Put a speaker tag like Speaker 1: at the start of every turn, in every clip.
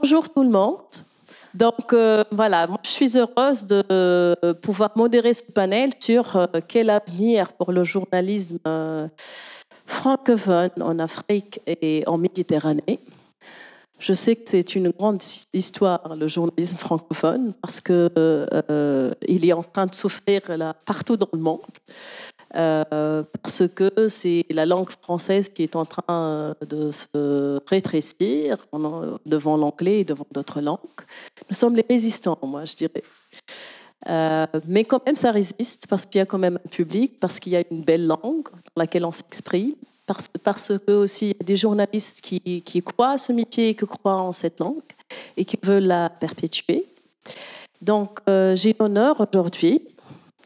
Speaker 1: Bonjour tout le monde. Donc voilà, moi je suis heureuse de pouvoir modérer ce panel sur quel avenir pour le journalisme francophone en Afrique et en Méditerranée. Je sais que c'est une grande histoire, le journalisme francophone, parce qu'il est en train de souffrir là, partout dans le monde. Parce que c'est la langue française qui est en train de se rétrécir devant l'anglais et devant d'autres langues. Nous sommes les résistants, moi, je dirais. Mais quand même, ça résiste parce qu'il y a quand même un public, parce qu'il y a une belle langue dans laquelle on s'exprime, parce que aussi il y a des journalistes qui croient à ce métier et qui croient en cette langue et qui veulent la perpétuer. Donc, j'ai l'honneur aujourd'hui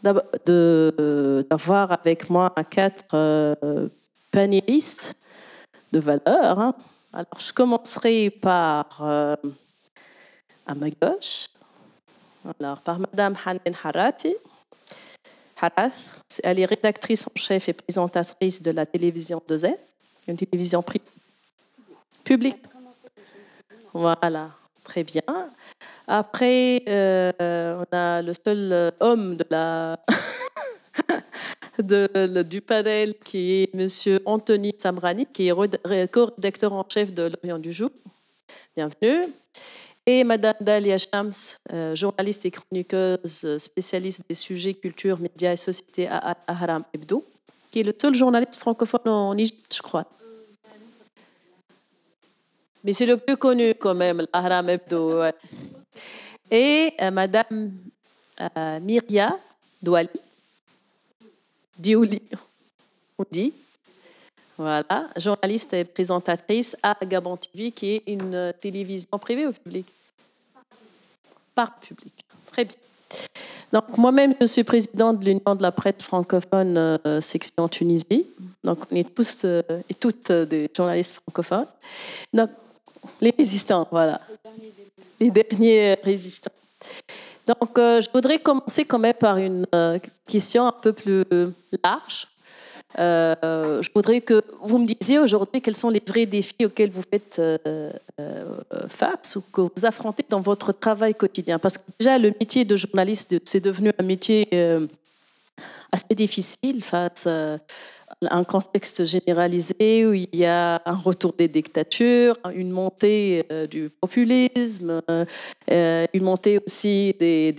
Speaker 1: d'avoir avec moi 4 panélistes de valeur. Hein. Alors, je commencerai par, à ma gauche, alors, par Madame Hanen Harath. Elle est rédactrice en chef et présentatrice de la télévision 2Z, une télévision publique. Voilà, très bien. Après, on a le seul homme du panel qui est Monsieur Anthony Samrani, qui est co-rédacteur en chef de l'Orient du Jour. Bienvenue. Et Madame Dalia Shams, journaliste et chroniqueuse spécialiste des sujets culture, médias et société à Ahram Hebdo, qui est le seul journaliste francophone en Égypte, je crois. Mais c'est le plus connu quand même, Ahram Hebdo. Ouais. Et Madame Myria Diouli, on dit. Voilà, journaliste et présentatrice à Gabon TV, qui est une télévision privée ou publique? Par public. Très bien. Donc, moi-même, je suis présidente de l'Union de la presse francophone section Tunisie. Donc, on est tous et toutes des journalistes francophones. Donc, les résistants, voilà. Les derniers résistants. Donc, je voudrais commencer quand même par une question un peu plus large. Je voudrais que vous me disiez aujourd'hui quels sont les vrais défis auxquels vous faites face ou que vous affrontez dans votre travail quotidien. Parce que déjà, le métier de journaliste, c'est devenu un métier assez difficile face à un contexte généralisé où il y a un retour des dictatures, une montée du populisme, une montée aussi des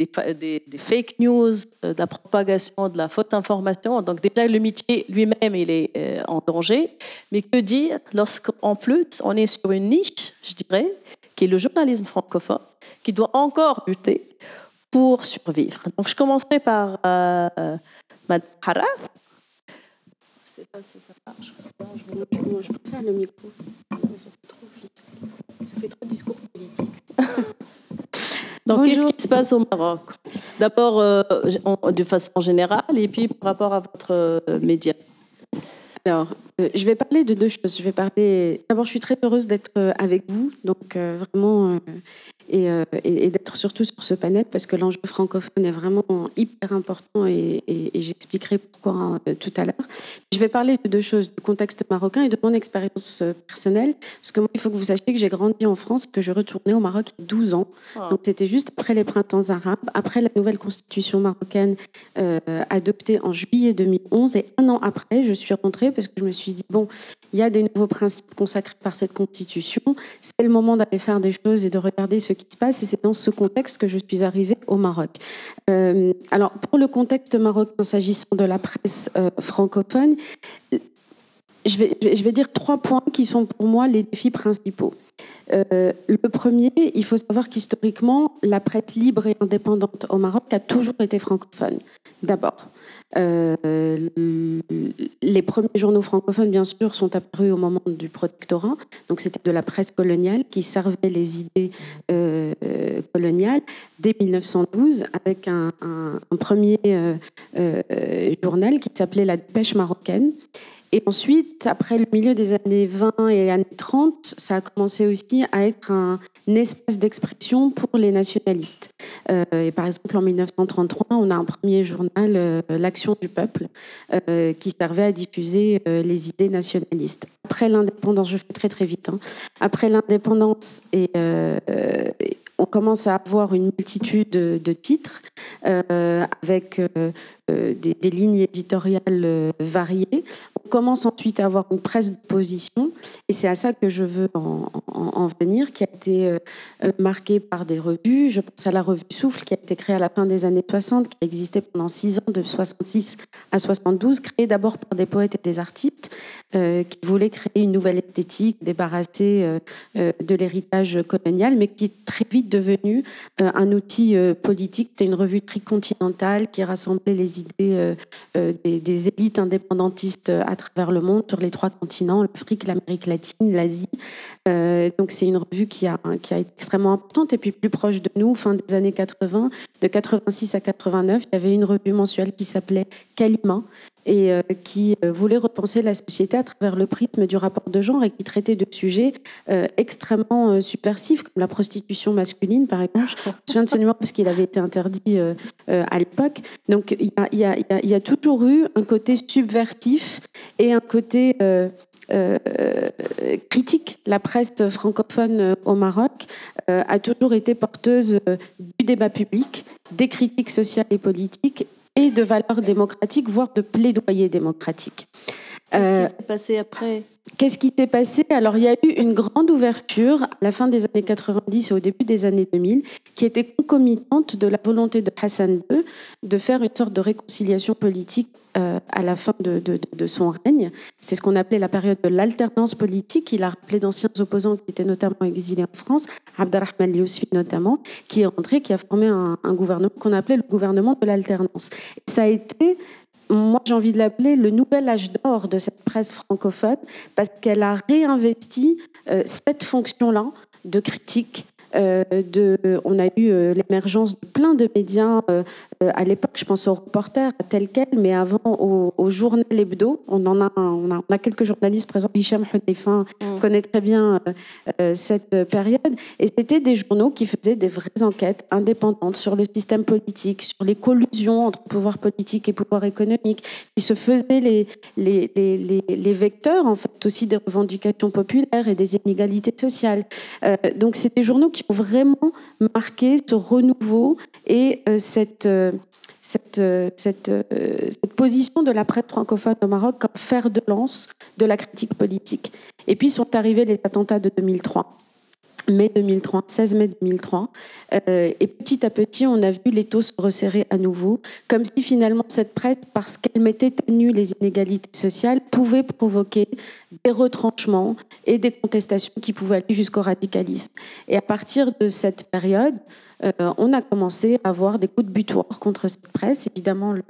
Speaker 1: fake news, de la propagation de la fausse information. Donc déjà, le métier lui-même, il est en danger. Mais que dire lorsqu'en plus, on est sur une niche, je dirais, qui est le journalisme francophone, qui doit encore lutter pour survivre. Donc je commencerai par Madame Harath. Je ne sais pas si ça marche.
Speaker 2: Je préfère le micro. Ça fait trop discours politique.
Speaker 1: Donc, bonjour. Qu'est-ce qui se passe au Maroc? D'abord, de façon générale, et puis par rapport à votre média.
Speaker 2: Alors, je vais parler de 2 choses. D'abord, je suis très heureuse d'être avec vous, donc vraiment, et d'être surtout sur ce panel parce que l'enjeu francophone est vraiment hyper important et j'expliquerai pourquoi tout à l'heure. Je vais parler de 2 choses, du contexte marocain et de mon expérience personnelle, parce que moi, il faut que vous sachiez que j'ai grandi en France, que je retournais au Maroc il y a 12 ans. Oh. Donc c'était juste après les printemps arabes, après la nouvelle constitution marocaine adoptée en juillet 2011, et 1 an après, je suis rentrée parce que je me suis dit, bon, il y a des nouveaux principes consacrés par cette constitution, c'est le moment d'aller faire des choses et de regarder ce qui se passe, et c'est dans ce contexte que je suis arrivée au Maroc. Alors, pour le contexte marocain, s'agissant de la presse francophone, je vais dire 3 points qui sont pour moi les défis principaux. Le premier, il faut savoir qu'historiquement, la presse libre et indépendante au Maroc a toujours été francophone, d'abord. Les premiers journaux francophones, bien sûr, sont apparus au moment du protectorat. Donc, c'était de la presse coloniale qui servait les idées coloniales dès 1912 avec un premier journal qui s'appelait La Dépêche marocaine. Et ensuite, après le milieu des années 20 et années 30, ça a commencé aussi à être un espace d'expression pour les nationalistes. Et par exemple, en 1933, on a un premier journal, L'Action du Peuple, qui servait à diffuser les idées nationalistes. Après l'indépendance, je fais très très vite, hein. Après l'indépendance, on commence à avoir une multitude de titres avec des lignes éditoriales variées. On commence ensuite à avoir une presse d'opposition, et c'est à ça que je veux en venir, qui a été marquée par des revues. Je pense à la revue Souffle, qui a été créée à la fin des années 60, qui a existé pendant 6 ans, de 66 à 72, créée d'abord par des poètes et des artistes qui voulaient créer une nouvelle esthétique, débarrassée de l'héritage colonial, mais qui est très vite devenue un outil politique. C'était une revue tricontinentale qui rassemblait les idées des élites indépendantistes à travers le monde, sur les 3 continents, l'Afrique, l'Amérique latine, l'Asie. Donc c'est une revue qui a été extrêmement importante. Et puis plus proche de nous, fin des années 80, de 86 à 89, il y avait une revue mensuelle qui s'appelait Kalima, et qui voulait repenser la société à travers le prisme du rapport de genre, et qui traitait de sujets extrêmement subversifs, comme la prostitution masculine, par exemple. Je me souviens de ce numéro parce qu'il avait été interdit à l'époque. Donc il y a toujours eu un côté subversif et un côté critique. La presse francophone au Maroc a toujours été porteuse du débat public, des critiques sociales et politiques, et de valeurs démocratiques, voire de plaidoyer démocratique.
Speaker 1: Qu'est-ce qui s'est passé après ?
Speaker 2: Qu'est-ce qui s'est passé ? Alors, il y a eu une grande ouverture à la fin des années 90 et au début des années 2000, qui était concomitante de la volonté de Hassan II de faire une sorte de réconciliation politique à la fin de son règne. C'est ce qu'on appelait la période de l'alternance politique. Il a rappelé d'anciens opposants qui étaient notamment exilés en France, Abderrahmane Yousfi notamment, qui est rentré, qui a formé un gouvernement qu'on appelait le gouvernement de l'alternance. Et ça a été, moi j'ai envie de l'appeler, le nouvel âge d'or de cette presse francophone, parce qu'elle a réinvesti cette fonction-là de critique. On a eu l'émergence de plein de médias à l'époque, je pense aux Reporters tel quel, mais avant au journal hebdo. On a quelques journalistes présents. Hicham Hudayfa connaît très bien cette période, et c'était des journaux qui faisaient des vraies enquêtes indépendantes sur le système politique, sur les collusions entre pouvoir politique et pouvoir économique, qui se faisaient les vecteurs en fait aussi des revendications populaires et des inégalités sociales. Donc c'est des journaux qui ont vraiment marqué ce renouveau et cette position de la presse francophone au Maroc comme fer de lance de la critique politique. Et puis sont arrivés les attentats de 2003. 16 mai 2003. Et petit à petit, on a vu l'étau se resserrer à nouveau, comme si finalement cette presse, parce qu'elle mettait à nu les inégalités sociales, pouvait provoquer des retranchements et des contestations qui pouvaient aller jusqu'au radicalisme. Et à partir de cette période, on a commencé à avoir des coups de butoir contre cette presse. Évidemment, le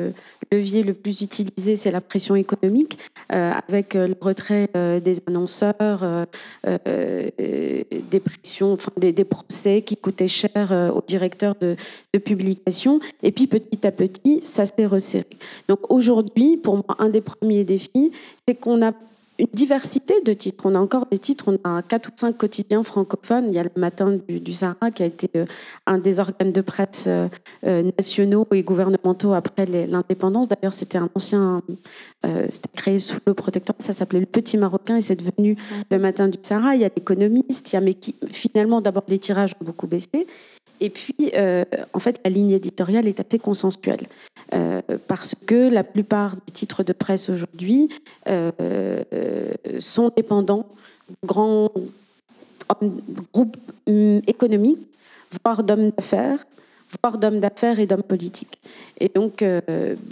Speaker 2: levier le plus utilisé, c'est la pression économique, avec le retrait des annonceurs, des pressions, enfin, des procès qui coûtaient cher aux directeurs de publication. Et puis, petit à petit, ça s'est resserré. Donc aujourd'hui, pour moi, un des premiers défis, c'est qu'on a une diversité de titres. On a encore des titres, on a 4 ou 5 quotidiens francophones. Il y a le Matin du Sahara qui a été un des organes de presse nationaux et gouvernementaux après l'indépendance. D'ailleurs, c'était un ancien, c'était créé sous le protectorat, ça s'appelait Le Petit Marocain et c'est devenu le Matin du Sahara. Il y a l'Économiste, mais finalement, d'abord, les tirages ont beaucoup baissé. Et puis, en fait, la ligne éditoriale est assez consensuelle. Parce que la plupart des titres de presse aujourd'hui sont dépendants de grands groupes économiques, voire d'hommes d'affaires et d'hommes politiques. Et donc,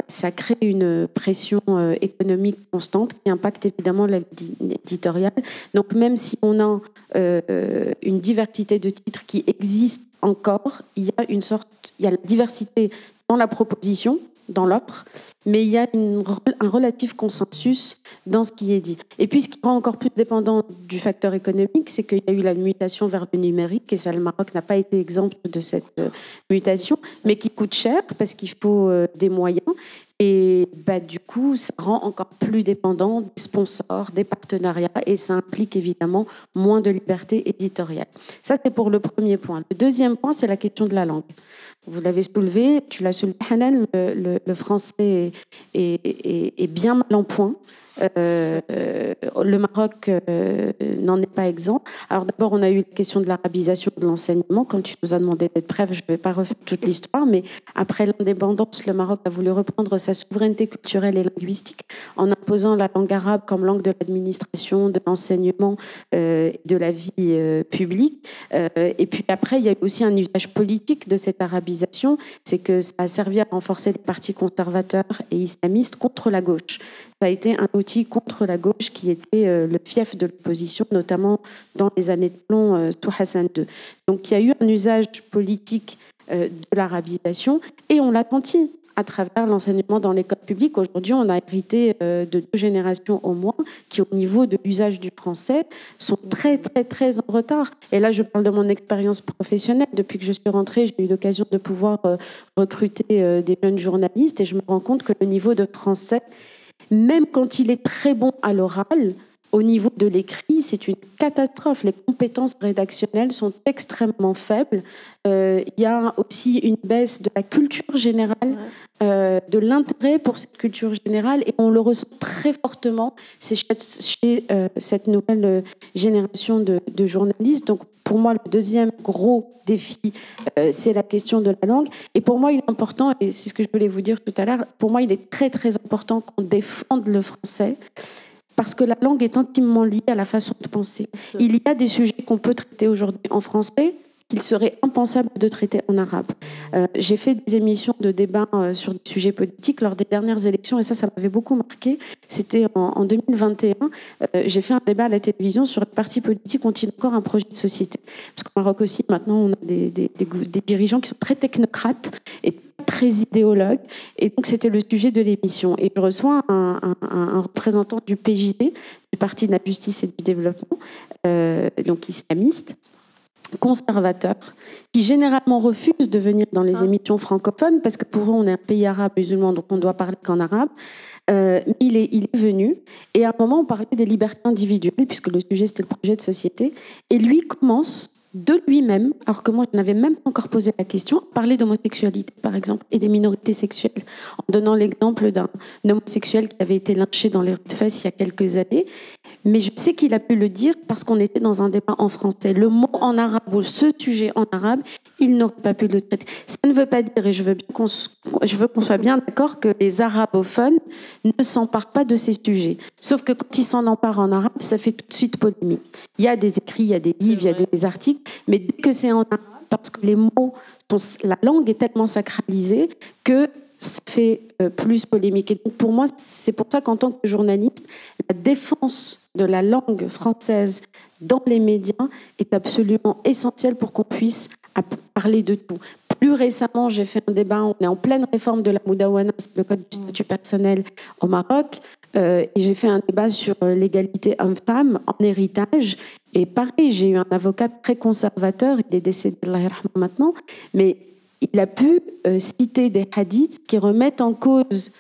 Speaker 2: ça crée une pression économique constante qui impacte évidemment l'éditorial. Donc, même si on a une diversité de titres qui existe encore, il y a la diversité dans la proposition, dans l'offre, mais il y a un relatif consensus dans ce qui est dit. Et puis, ce qui rend encore plus dépendant du facteur économique, c'est qu'il y a eu la mutation vers le numérique, et ça, le Maroc n'a pas été exempt de cette mutation, mais qui coûte cher parce qu'il faut des moyens. Et du coup, ça rend encore plus dépendant des sponsors, des partenariats, et ça implique évidemment moins de liberté éditoriale. Ça, c'est pour le premier point. Le deuxième point, c'est la question de la langue. Vous l'avez soulevé, tu l'as soulevé, Hanan, le français est bien mal en point. Le Maroc n'en est pas exempt. Alors d'abord, on a eu la question de l'arabisation de l'enseignement. Comme tu nous as demandé d'être bref, je ne vais pas refaire toute l'histoire, mais après l'indépendance, le Maroc a voulu reprendre sa souveraineté culturelle et linguistique en imposant la langue arabe comme langue de l'administration, de l'enseignement, de la vie publique. Et puis après, il y a eu aussi un usage politique de cette arabisation, c'est que ça a servi à renforcer les partis conservateurs et islamistes contre la gauche. Ça a été un outil contre la gauche qui était le fief de l'opposition, notamment dans les années de plomb sous Hassan II. Donc il y a eu un usage politique de l'arabisation et on l'a senti à travers l'enseignement dans l'école publique. Aujourd'hui, on a hérité de 2 générations au moins qui, au niveau de l'usage du français, sont très, très, très en retard. Et là, je parle de mon expérience professionnelle. Depuis que je suis rentrée, j'ai eu l'occasion de pouvoir recruter des jeunes journalistes et je me rends compte que le niveau de français, même quand il est très bon à l'oral, au niveau de l'écrit, c'est une catastrophe. Les compétences rédactionnelles sont extrêmement faibles. Il y a aussi une baisse de la culture générale, de l'intérêt pour cette culture générale, et on le ressent très fortement chez cette nouvelle génération de journalistes. Donc, pour moi, le deuxième gros défi, c'est la question de la langue. Et pour moi, il est important, et c'est ce que je voulais vous dire tout à l'heure, pour moi, il est très, très important qu'on défende le français, parce que la langue est intimement liée à la façon de penser. Il y a des sujets qu'on peut traiter aujourd'hui en français qu'il serait impensable de traiter en arabe. J'ai fait des émissions de débat sur des sujets politiques lors des dernières élections, et ça m'avait beaucoup marqué. C'était en 2021. J'ai fait un débat à la télévision sur les partis politiques ont-ils encore un projet de société. Parce qu'au Maroc aussi, maintenant, on a des dirigeants qui sont très technocrates et très idéologues. Et donc, c'était le sujet de l'émission. Et je reçois un représentant du PJD, du Parti de la Justice et du Développement, donc islamiste, conservateurs, qui généralement refusent de venir dans les émissions francophones parce que pour eux, on est un pays arabe musulman, donc on doit parler qu'en arabe. Mais il est venu, et à un moment, on parlait des libertés individuelles, puisque le sujet, c'était le projet de société, et lui commence de lui-même, alors que moi, je n'avais même pas encore posé la question, à parler d'homosexualité, par exemple, et des minorités sexuelles, en donnant l'exemple d'un homosexuel qui avait été lynché dans les rues de Fès il y a quelques années. Mais je sais qu'il a pu le dire parce qu'on était dans un débat en français. Le mot en arabe ou ce sujet en arabe, il n'aurait pas pu le traiter. Ça ne veut pas dire, et je veux qu'on soit bien d'accord, que les arabophones ne s'emparent pas de ces sujets. Sauf que quand ils s'en emparent en arabe, ça fait tout de suite polémique. Il y a des écrits, il y a des livres, il y a des articles, mais dès que c'est en arabe, parce que les mots, la langue est tellement sacralisée que ça fait plus polémique. Et donc pour moi, c'est pour ça qu'en tant que journaliste, la défense de la langue française dans les médias est absolument essentielle pour qu'on puisse parler de tout. Plus récemment, j'ai fait un débat, on est en pleine réforme de la Moudawana, c'est le code du statut personnel au Maroc, et j'ai fait un débat sur l'égalité homme-femme en héritage. Et pareil, j'ai eu un avocat très conservateur, il est décédé maintenant, mais il a pu citer des hadiths qui remettent en cause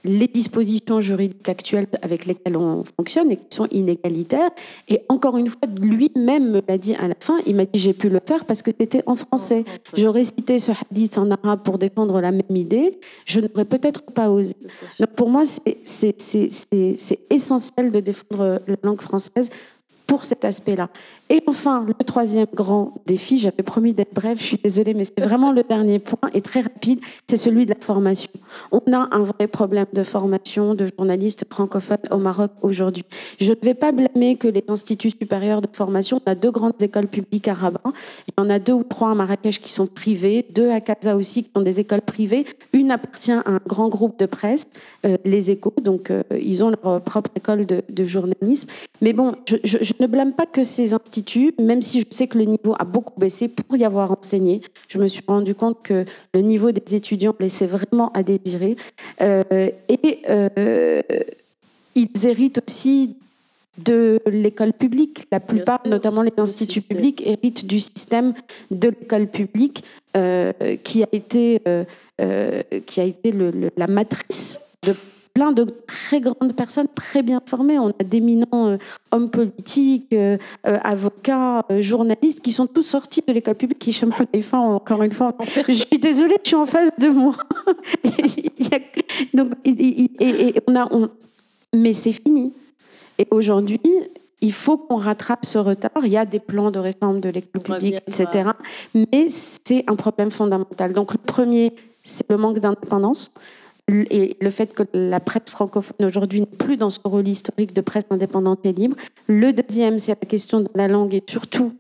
Speaker 2: les dispositions juridiques actuelles avec lesquelles on fonctionne et qui sont inégalitaires. Et encore une fois, lui-même me l'a dit à la fin, il m'a dit j'ai pu le faire parce que c'était en français. J'aurais cité ce hadith en arabe pour défendre la même idée, je n'aurais peut-être pas osé. Donc pour moi, c'est essentiel de défendre la langue française pour cet aspect-là. Et enfin, le troisième grand défi, j'avais promis d'être brève, je suis désolée, mais c'est vraiment le dernier point et très rapide, c'est celui de la formation. On a un vrai problème de formation de journalistes francophones au Maroc aujourd'hui. Je ne vais pas blâmer que les instituts supérieurs de formation, on a 2 grandes écoles publiques à Rabat, il y en a 2 ou 3 à Marrakech qui sont privées, 2 à Casa aussi qui sont des écoles privées, une appartient à un grand groupe de presse, les Échos, donc ils ont leur propre école de journalisme. Mais bon, je ne blâme pas que ces instituts, même si je sais que le niveau a beaucoup baissé pour y avoir enseigné. Je me suis rendu compte que le niveau des étudiants laissait vraiment à désirer. Ils héritent aussi de l'école publique. La plupart, notamment les instituts publics, héritent du système de l'école publique qui a été la matrice de plein de très grandes personnes très bien formées. On a d'éminents hommes politiques, avocats, journalistes qui sont tous sortis de l'école publique. Hicham Houdeifa, encore une fois, je suis désolée, je suis en face de moi. Donc, mais c'est fini. Et aujourd'hui, il faut qu'on rattrape ce retard. Il y a des plans de réforme de l'école publique, etc. Mais c'est un problème fondamental. Donc le premier, c'est le manque d'indépendance et le fait que la presse francophone aujourd'hui n'est plus dans son rôle historique de presse indépendante et libre. Le deuxième, c'est la question de la langue et surtout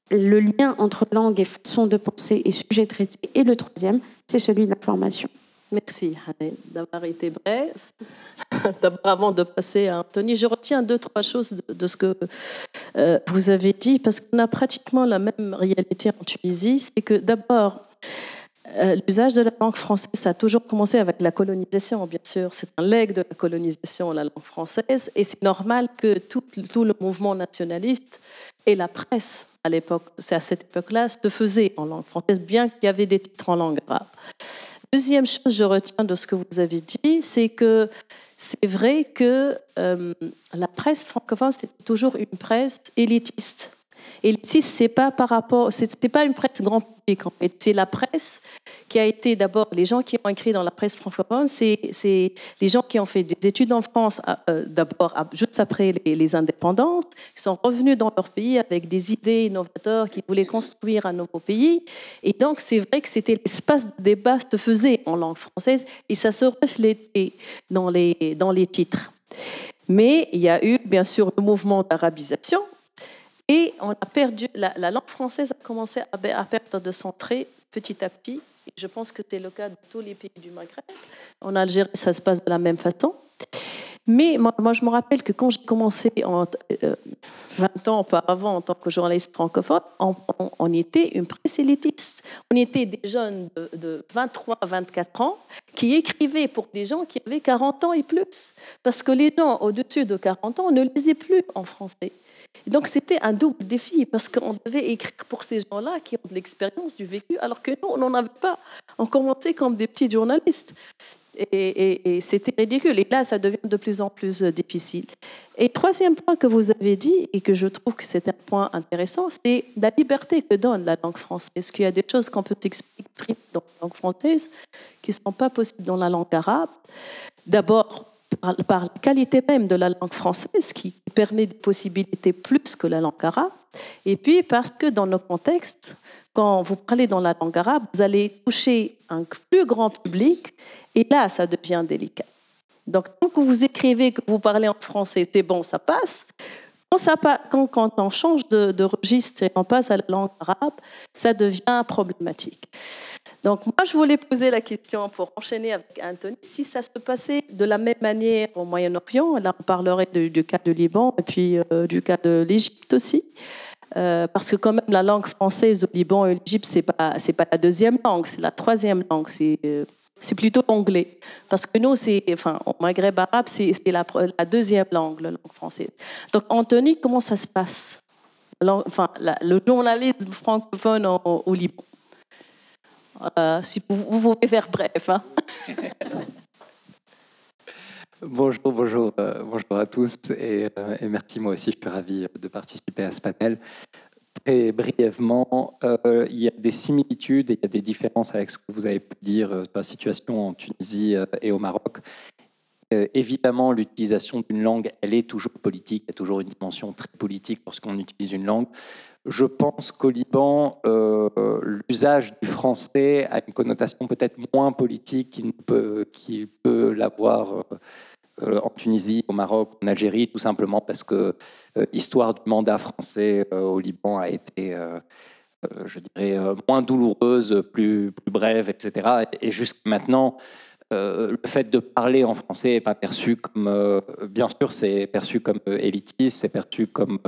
Speaker 2: le lien entre langue et façon de penser et sujet traité. Et le troisième, c'est celui de l'information.
Speaker 1: Merci, Hanne, d'avoir été bref. D'abord, avant de passer à Anthony, je retiens 2-3 choses de ce que vous avez dit, parce qu'on a pratiquement la même réalité en Tunisie. C'est que d'abord, l'usage de la langue française, ça a toujours commencé avec la colonisation, bien sûr. C'est un legs de la colonisation, la langue française. Et c'est normal que tout le mouvement nationaliste et la presse, à l'époque, c'est à cette époque-là, se faisait en langue française, bien qu'il y avait des titres en langue arabe. Deuxième chose que je retiens de ce que vous avez dit, c'est que c'est vrai que la presse francophone, c'est toujours une presse élitiste. Élitiste, c'est pas par rapport, c'était pas une presse grand public en fait. C'est la presse qui a été d'abord les gens qui ont écrit dans la presse francophone, c'est les gens qui ont fait des études en France d'abord juste après les indépendances, qui sont revenus dans leur pays avec des idées innovatrices, qui voulaient construire un nouveau pays. Et donc c'est vrai que c'était l'espace de débat se faisait en langue française et ça se reflétait dans les titres. Mais il y a eu bien sûr le mouvement d'arabisation. Et on a perdu, la langue française a commencé à perdre de son trait petit à petit. Et je pense que c'est le cas de tous les pays du Maghreb. En Algérie, ça se passe de la même façon. Mais moi je me rappelle que quand j'ai commencé 20 ans auparavant en tant que journaliste francophone, on était une presse élitiste. On était des jeunes de 23 à 24 ans qui écrivaient pour des gens qui avaient 40 ans et plus. Parce que les gens au-dessus de 40 ans, on ne lisaient plus en français. Donc c'était un double défi parce qu'on devait écrire pour ces gens-là qui ont de l'expérience, du vécu, alors que nous, on n'en avait pas. On commençait comme des petits journalistes. Et c'était ridicule. Et là, ça devient de plus en plus difficile. Et troisième point que vous avez dit, et que je trouve que c'est un point intéressant, c'est la liberté que donne la langue française. Qu'il y a des choses qu'on peut exprimer dans la langue française qui ne sont pas possibles dans la langue arabe. D'abord, par la qualité même de la langue française qui permet des possibilités plus que la langue arabe, et puis parce que dans nos contextes, quand vous parlez dans la langue arabe, vous allez toucher un plus grand public et là, ça devient délicat. Donc, tant que vous écrivez, que vous parlez en français, c'est bon, ça passe. Quand on change de registre et on passe à la langue arabe, ça devient problématique. Donc moi, je voulais poser la question pour enchaîner avec Anthony, si ça se passait de la même manière au Moyen-Orient, là on parlerait du cas du Liban et puis du cas de l'Égypte aussi, parce que quand même la langue française au Liban et l'Égypte, c'est pas la deuxième langue, c'est la troisième langue, c'est plutôt l'anglais. Parce que nous, au Maghreb arabe, c'est la deuxième langue, la langue française. Donc, Anthony, comment ça se passe le journalisme francophone au Liban? Si vous pouvez faire bref. Hein.
Speaker 3: Bonjour à tous et merci, moi aussi, je suis ravi de participer à ce panel. Très brièvement, il y a des similitudes et il y a des différences avec ce que vous avez pu dire sur la situation en Tunisie et au Maroc. Évidemment, l'utilisation d'une langue, elle est toujours politique, il y a toujours une dimension très politique lorsqu'on utilise une langue. Je pense qu'au Liban, l'usage du français a une connotation peut-être moins politique qu'il peut l'avoir en Tunisie, au Maroc, en Algérie, tout simplement parce que l'histoire du mandat français au Liban a été, je dirais, moins douloureuse, plus brève, etc. Et jusqu'à maintenant, le fait de parler en français n'est pas perçu comme, bien sûr, c'est perçu comme élitiste, c'est perçu comme,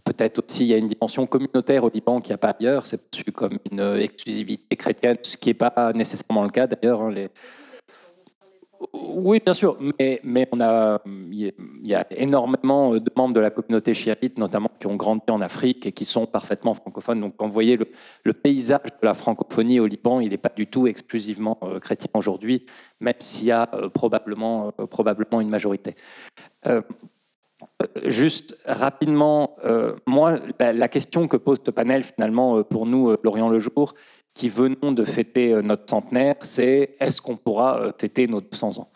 Speaker 3: peut-être aussi, il y a une dimension communautaire au Liban qu'il n'y a pas ailleurs, c'est perçu comme une exclusivité chrétienne, ce qui n'est pas nécessairement le cas d'ailleurs. Oui, bien sûr, mais il y a énormément de membres de la communauté chiite, notamment qui ont grandi en Afrique et qui sont parfaitement francophones. Donc, quand vous voyez le paysage de la francophonie au Liban, il n'est pas du tout exclusivement chrétien aujourd'hui, même s'il y a probablement une majorité. Juste rapidement, moi, la question que pose ce panel, finalement, pour nous, Lorient le Jour, qui venons de fêter notre centenaire, c'est est-ce qu'on pourra fêter nos 200 ans?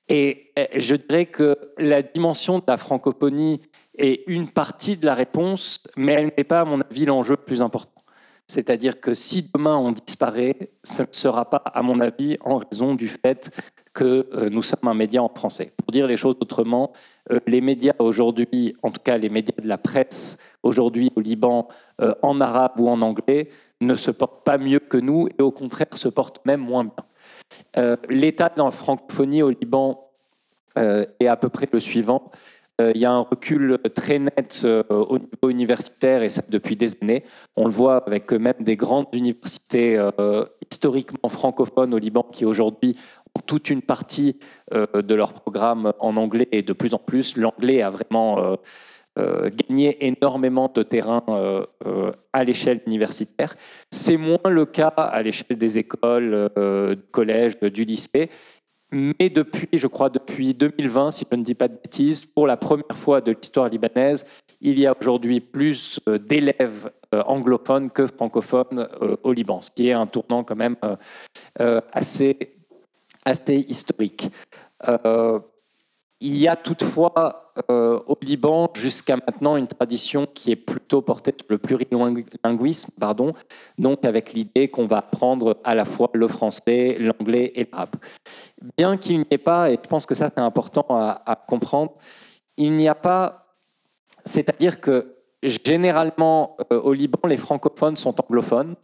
Speaker 3: Et je dirais que la dimension de la francophonie est une partie de la réponse, mais elle n'est pas, à mon avis, l'enjeu le plus important. C'est-à-dire que si demain on disparaît, ce ne sera pas, à mon avis, en raison du fait que nous sommes un média en français. Pour dire les choses autrement, les médias aujourd'hui, en tout cas les médias de la presse aujourd'hui au Liban, en arabe ou en anglais, ne se portent pas mieux que nous et au contraire se portent même moins bien. L'état de la francophonie au Liban est à peu près le suivant. Il y a un recul très net au niveau universitaire et ça depuis des années. On le voit avec même des grandes universités historiquement francophones au Liban qui aujourd'hui ont toute une partie de leur programme en anglais et de plus en plus. L'anglais a vraiment gagné énormément de terrain à l'échelle universitaire. C'est moins le cas à l'échelle des écoles, du collège, du lycée. Mais je crois depuis 2020, si je ne dis pas de bêtises, pour la première fois de l'histoire libanaise, il y a aujourd'hui plus d'élèves anglophones que francophones au Liban, ce qui est un tournant quand même assez historique. Il y a toutefois au Liban, jusqu'à maintenant, une tradition qui est plutôt portée sur le plurilinguisme, donc avec l'idée qu'on va apprendre à la fois le français, l'anglais et l'arabe. Bien qu'il n'y ait pas, et je pense que ça c'est important à comprendre, il n'y a pas, c'est-à-dire que généralement au Liban, les francophones sont anglophones,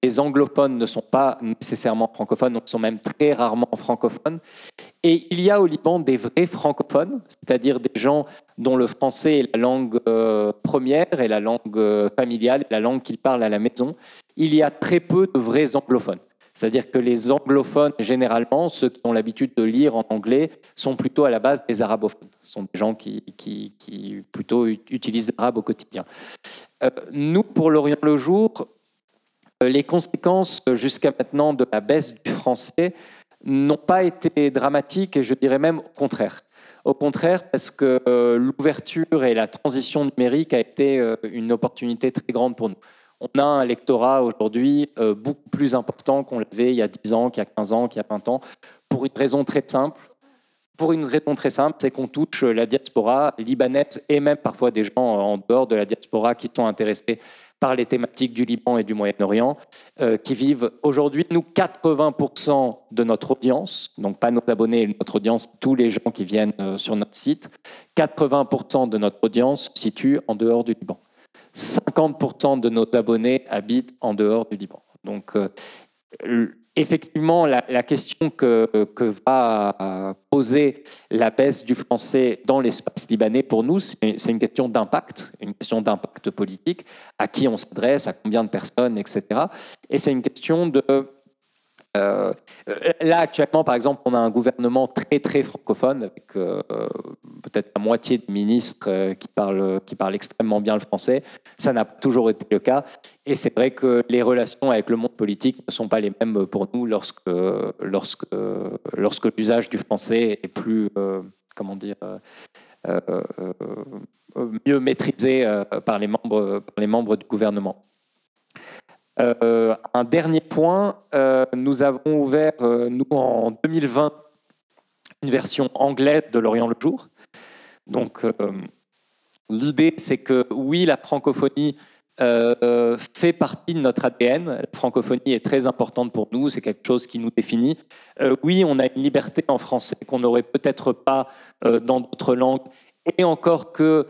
Speaker 3: les anglophones ne sont pas nécessairement francophones, donc sont même très rarement francophones. Et il y a au Liban des vrais francophones, c'est-à-dire des gens dont le français est la langue première et la langue familiale, la langue qu'ils parlent à la maison. Il y a très peu de vrais anglophones. C'est-à-dire que les anglophones, généralement, ceux qui ont l'habitude de lire en anglais, sont plutôt à la base des arabophones. Ce sont des gens qui plutôt utilisent l'arabe au quotidien. Nous, pour Lorient le Jour, les conséquences jusqu'à maintenant de la baisse du français n'ont pas été dramatiques et je dirais même au contraire. Au contraire, parce que l'ouverture et la transition numérique a été une opportunité très grande pour nous. On a un lectorat aujourd'hui beaucoup plus important qu'on l'avait il y a 10 ans, qu'il y a 15 ans, qu'il y a 20 ans, pour une raison très simple. C'est qu'on touche la diaspora libanaise et même parfois des gens en dehors de la diaspora qui sont intéressés par les thématiques du Liban et du Moyen-Orient, qui vivent aujourd'hui, nous, 80% de notre audience, donc pas nos abonnés, notre audience, tous les gens qui viennent sur notre site, 80% de notre audience se situe en dehors du Liban. 50% de nos abonnés habitent en dehors du Liban. Donc, effectivement, la question que va poser la baisse du français dans l'espace libanais, pour nous, c'est une question d'impact politique, à qui on s'adresse, à combien de personnes, etc. Et c'est une question de... là, actuellement, par exemple, on a un gouvernement très, très francophone, avec peut-être la moitié de ministres qui parlent extrêmement bien le français. Ça n'a pas toujours été le cas. Et c'est vrai que les relations avec le monde politique ne sont pas les mêmes pour nous lorsque l'usage du français est plus, mieux maîtrisé par les membres du gouvernement. Un dernier point, nous avons ouvert, nous, en 2020, une version anglaise de Lorient le Jour. Donc, l'idée, c'est que, oui, la francophonie fait partie de notre ADN. La francophonie est très importante pour nous, c'est quelque chose qui nous définit. Oui, on a une liberté en français qu'on n'aurait peut-être pas dans d'autres langues. Et encore qu'il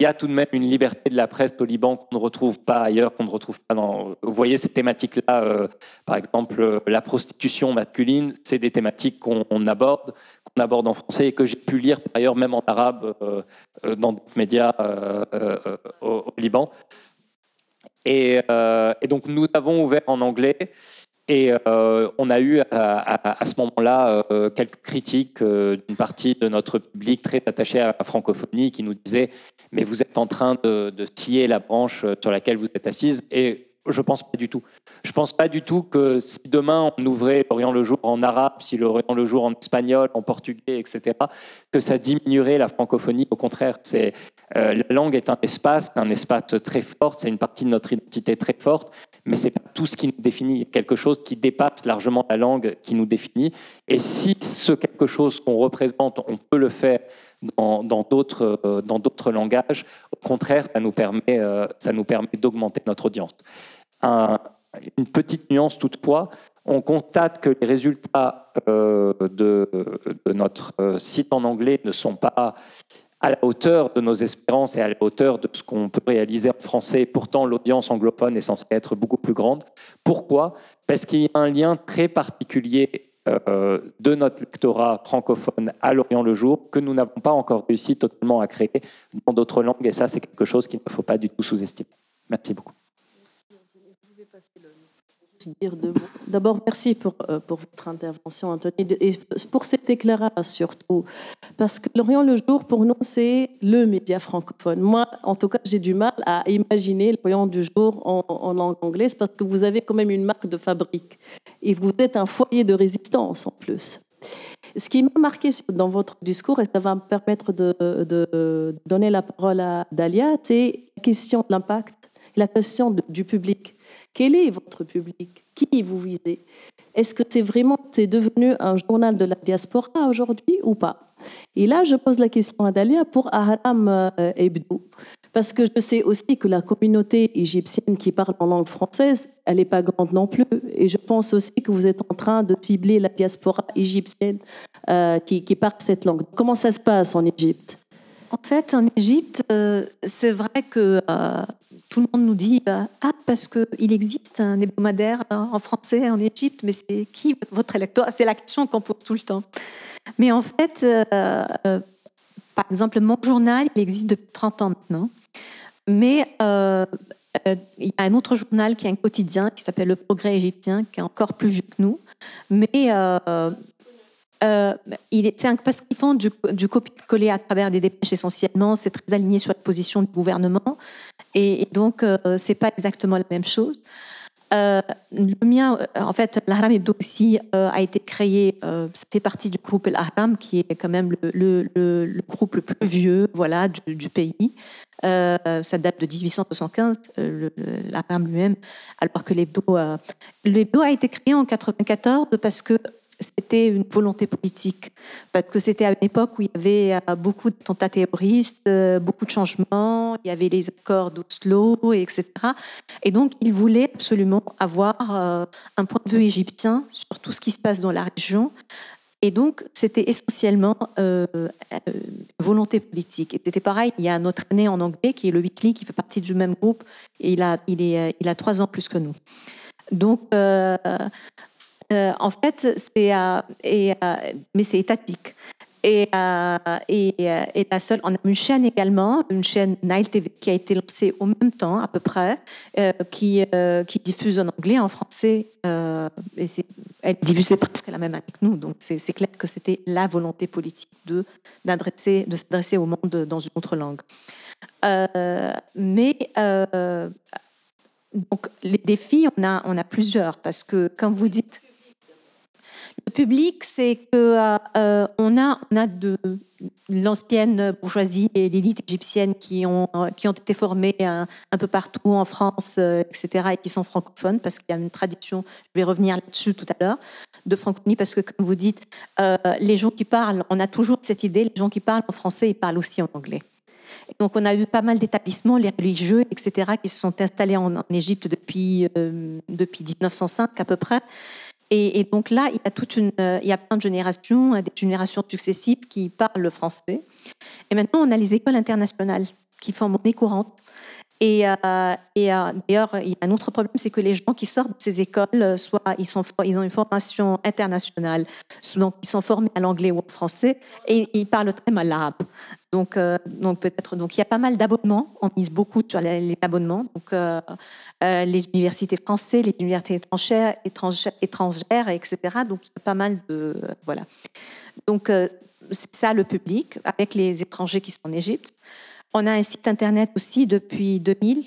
Speaker 3: y a tout de même une liberté de la presse au Liban qu'on ne retrouve pas ailleurs, qu'on ne retrouve pas dans... Vous voyez ces thématiques-là, par exemple, la prostitution masculine, c'est des thématiques qu'on aborde en français et que j'ai pu lire par ailleurs même en arabe dans d'autres médias au Liban. Et donc nous avons ouvert en anglais. Et on a eu à ce moment-là quelques critiques d'une partie de notre public très attaché à la francophonie qui nous disait « mais vous êtes en train de scier la branche sur laquelle vous êtes assise ». Et je ne pense pas du tout. Je ne pense pas du tout que si demain on ouvrait L'Orient le Jour en arabe, si L'Orient le Jour en espagnol, en portugais, etc., que ça diminuerait la francophonie. Au contraire, la langue est un espace très fort, c'est une partie de notre identité très forte, mais ce n'est pas tout ce qui nous définit. Il y a quelque chose qui dépasse largement la langue qui nous définit. Et si ce quelque chose qu'on représente, on peut le faire dans d'autres langages, au contraire, ça nous permet d'augmenter notre audience. Une petite nuance toutefois, on constate que les résultats de notre site en anglais ne sont pas à la hauteur de nos espérances et à la hauteur de ce qu'on peut réaliser en français. Pourtant, l'audience anglophone est censée être beaucoup plus grande. Pourquoi ? Parce qu'il y a un lien très particulier de notre lectorat francophone à L'Orient le Jour que nous n'avons pas encore réussi totalement à créer dans d'autres langues. Et ça, c'est quelque chose qu'il ne faut pas du tout sous-estimer. Merci beaucoup.
Speaker 1: D'abord, merci pour votre intervention, Anthony, et pour cet éclairage surtout. Parce que L'Orient le Jour, pour nous, c'est le média francophone. Moi, en tout cas, j'ai du mal à imaginer L'Orient du Jour en langue anglaise parce que vous avez quand même une marque de fabrique. Et vous êtes un foyer de résistance en plus. Ce qui m'a marqué dans votre discours, et ça va me permettre de donner la parole à Dalia, c'est la question de l'impact, la question du public. Quel est votre public? Qui vous visez? Est-ce que c'est devenu un journal de la diaspora aujourd'hui ou pas? Et là, je pose la question à Dalia pour Ahram Hebdo. Parce que je sais aussi que la communauté égyptienne qui parle en langue française, elle n'est pas grande non plus. Et je pense aussi que vous êtes en train de cibler la diaspora égyptienne qui parle cette langue. Comment ça se passe en Égypte?
Speaker 4: En fait, en Égypte, c'est vrai que tout le monde nous dit parce qu'il existe un hebdomadaire en français en Égypte, mais c'est qui votre électeur? C'est la question qu'on pose tout le temps. Mais en fait, par exemple, mon journal, il existe depuis 30 ans maintenant. Mais il y a un autre journal qui est un quotidien qui s'appelle Le Progrès égyptien, qui est encore plus vieux que nous. Mais parce qu'ils font du copier-coller à travers des dépêches essentiellement, c'est très aligné sur la position du gouvernement. Et donc, ce n'est pas exactement la même chose. Le mien, en fait, l'Ahram Hebdo aussi a été créé, ça fait partie du groupe l'Ahram, qui est quand même le groupe le plus vieux du pays. Ça date de 1875, l'Ahram lui-même, alors que l'Hebdo a été créé en 1994 parce que c'était une volonté politique, parce que c'était à une époque où il y avait beaucoup d'attentats terroristes, beaucoup de changements, il y avait les accords d'Oslo, etc. Et donc, ils voulaient absolument avoir un point de vue égyptien sur tout ce qui se passe dans la région. Et donc, c'était essentiellement volonté politique. Et c'était pareil, il y a un autre aîné en anglais, qui est le Weekly, qui fait partie du même groupe, et il a 3 ans plus que nous. Donc, en fait, mais c'est étatique. Et la seule, on a une chaîne également, une chaîne Nile TV qui a été lancée au même temps à peu près, qui diffuse en anglais, en français, et elle diffusait presque la même année que nous. Donc c'est clair que c'était la volonté politique de s'adresser au monde dans une autre langue. Donc les défis, on a plusieurs, parce que comme vous dites, le public, c'est que on a de l'ancienne bourgeoisie et l'élite égyptienne qui ont été formées un peu partout en France, etc., et qui sont francophones, parce qu'il y a une tradition, je vais revenir là-dessus tout à l'heure, de francophonie, parce que comme vous dites, les gens qui parlent, on a toujours cette idée, les gens qui parlent en français, ils parlent aussi en anglais. Et donc on a eu pas mal d'établissements, les religieux, etc., qui se sont installés en Égypte depuis 1905 à peu près. Et donc là, il y a plein de générations, des générations successives qui parlent le français. Et maintenant, on a les écoles internationales qui font monnaie courante. Et d'ailleurs, il y a un autre problème, c'est que les gens qui sortent de ces écoles, soit ils ont une formation internationale, donc ils sont formés à l'anglais ou au français, et ils parlent très mal l'arabe. Donc il y a pas mal d'abonnements. On mise beaucoup sur les abonnements. Donc les universités françaises, les universités étrangères, etc. Donc il y a pas mal de voilà. Donc c'est ça le public avec les étrangers qui sont en Égypte. On a un site internet aussi depuis 2000.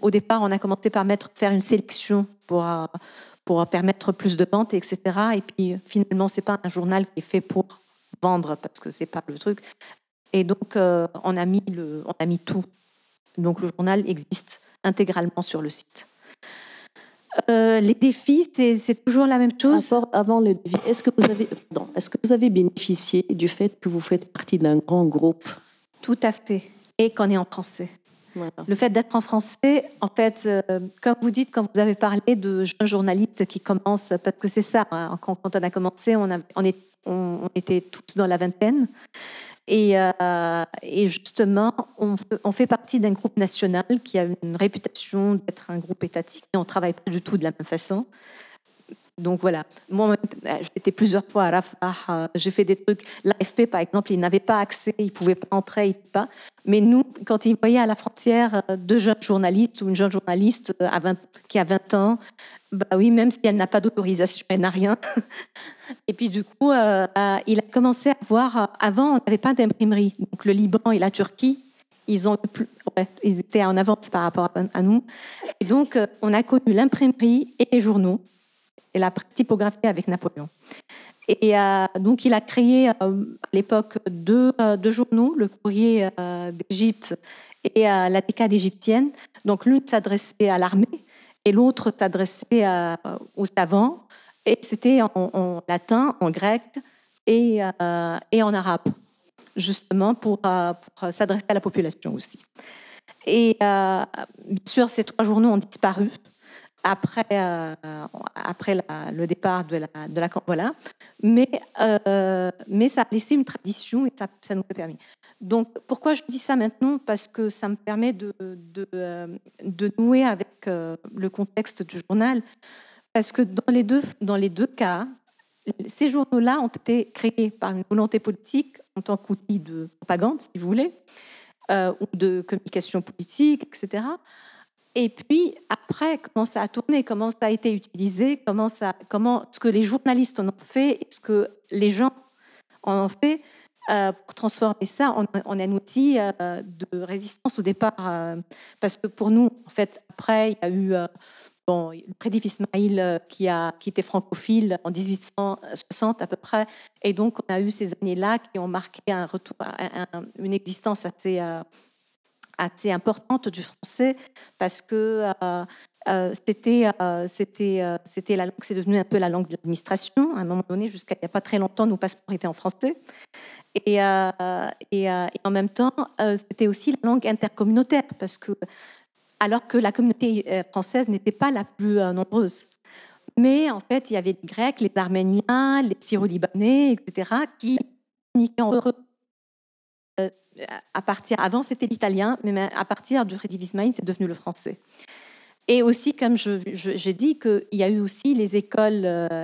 Speaker 4: Au départ, on a commencé par faire une sélection pour permettre plus de ventes, etc. Et puis finalement, c'est pas un journal qui est fait pour vendre parce que c'est pas le truc. Et donc, on a mis tout. Donc, le journal existe intégralement sur le site. Les défis, c'est toujours la même chose.
Speaker 1: Avant le défi, est-ce que vous avez bénéficié du fait que vous faites partie d'un grand groupe?
Speaker 4: Tout à fait. Et qu'on est en français.
Speaker 1: Voilà. Le
Speaker 4: fait d'être en français, en fait, comme vous dites, quand vous avez parlé de jeunes journalistes qui commencent, parce que c'est ça, hein, quand on a commencé, on était tous dans la vingtaine. Et justement, on fait partie d'un groupe national qui a une réputation d'être un groupe étatique, et on ne travaille pas du tout de la même façon. Donc voilà, moi j'étais plusieurs fois à Rafah, j'ai fait des trucs. L'AFP par exemple, ils n'avaient pas accès, ils ne pouvaient pas entrer, pas. Mais nous, quand ils voyaient à la frontière deux jeunes journalistes ou une jeune journaliste qui a 20 ans, bah oui, même si elle n'a pas d'autorisation, elle n'a rien. Et puis du coup, il a commencé à voir. Avant, on n'avait pas d'imprimerie. Donc le Liban et la Turquie, ils étaient en avance par rapport à nous. Et donc, on a connu l'imprimerie et les journaux et la presse typographiée avec Napoléon. Et donc, il a créé à l'époque deux journaux, le Courrier d'Égypte et la Décade égyptienne. Donc, l'une s'adressait à l'armée et l'autre s'adressait aux savants. Et c'était en latin, en grec et en arabe, justement pour s'adresser à la population aussi. Et bien sûr, ces trois journaux ont disparu après le départ de la voilà, mais ça a laissé une tradition et ça nous a permis. Donc, pourquoi je dis ça maintenant? Parce que ça me permet de nouer avec le contexte du journal. Parce que dans les deux cas, ces journaux-là ont été créés par une volonté politique en tant qu'outil de propagande, si vous voulez, ou de communication politique, etc. Et puis, après, comment ça a tourné, comment ça a été utilisé, ce que les journalistes en ont fait, et ce que les gens en ont fait pour transformer ça en un outil de résistance au départ. Parce que pour nous, en fait, après, il y a eu le prédit Ismaïl qui était francophile en 1860 à peu près. Et donc, on a eu ces années-là qui ont marqué un retour, une existence assez importante du français parce que c'était la langue, c'est devenu un peu la langue de l'administration à un moment donné, jusqu'à il n'y a pas très longtemps, nos passeports étaient en français. Et en même temps, c'était aussi la langue intercommunautaire parce que alors que la communauté française n'était pas la plus nombreuse. Mais en fait, il y avait les Grecs, les Arméniens, les Syro-Libanais, etc., qui communiquaient entre eux. Avant, c'était l'italien, mais à partir du prédit Ismaïl, c'est devenu le français. Et aussi, comme j'ai dit, qu'il y a eu aussi les écoles,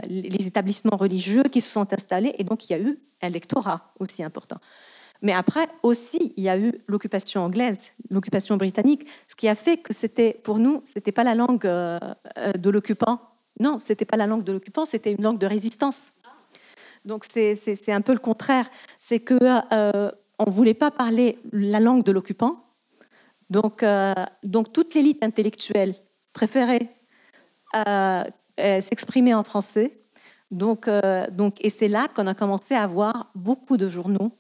Speaker 4: les établissements religieux qui se sont installés, et donc il y a eu un lectorat aussi important. Mais après, aussi, il y a eu l'occupation anglaise, l'occupation britannique, ce qui a fait que pour nous, ce n'était pas la langue de l'occupant. Non, ce n'était pas la langue de l'occupant, c'était une langue de résistance. Donc, c'est un peu le contraire. C'est qu'on ne voulait pas parler la langue de l'occupant. Donc toute l'élite intellectuelle préférait s'exprimer en français. Et c'est là qu'on a commencé à avoir beaucoup de journaux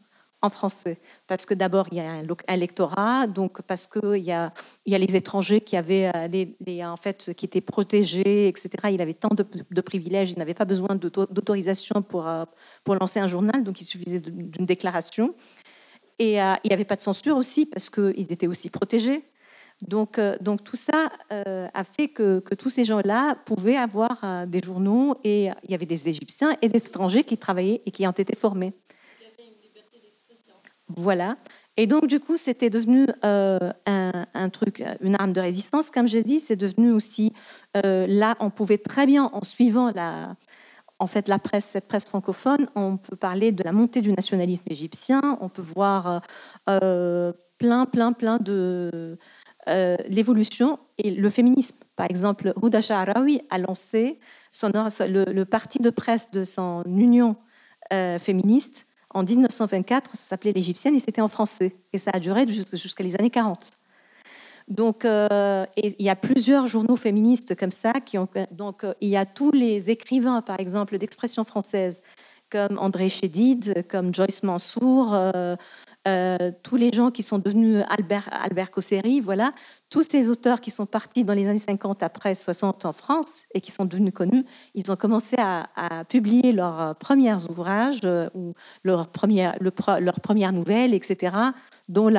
Speaker 4: en français, parce que d'abord il y a un lectorat, donc parce qu'il y a les étrangers qui avaient en fait qui étaient protégés, etc. Il avait tant de privilèges, il n'avait pas besoin d'autorisation pour lancer un journal, donc il suffisait d'une déclaration. Et il n'y avait pas de censure aussi parce qu'ils étaient aussi protégés. Donc tout ça a fait que tous ces gens-là pouvaient avoir des journaux, et il y avait des Égyptiens et des étrangers qui travaillaient et qui ont été formés. Voilà. Et donc, du coup, c'était devenu un truc, une arme de résistance, comme j'ai dit. C'est devenu aussi, là, on pouvait très bien, en suivant la presse, cette presse francophone, on peut parler de la montée du nationalisme égyptien, on peut voir plein de l'évolution et le féminisme. Par exemple, Houda Sha'rawi a lancé le parti de presse de son union féministe en 1924, ça s'appelait l'Égyptienne et c'était en français. Et ça a duré jusqu'à les années 40. Donc, et il y a plusieurs journaux féministes comme ça. Donc, il y a tous les écrivains, par exemple, d'expression française, comme André Chédid, comme Joyce Mansour, tous les gens qui sont devenus Albert Cosseri, voilà. Tous ces auteurs qui sont partis dans les années 50 après 60 en France et qui sont devenus connus, ils ont commencé à publier leurs premiers ouvrages ou leurs premières nouvelles, etc., dont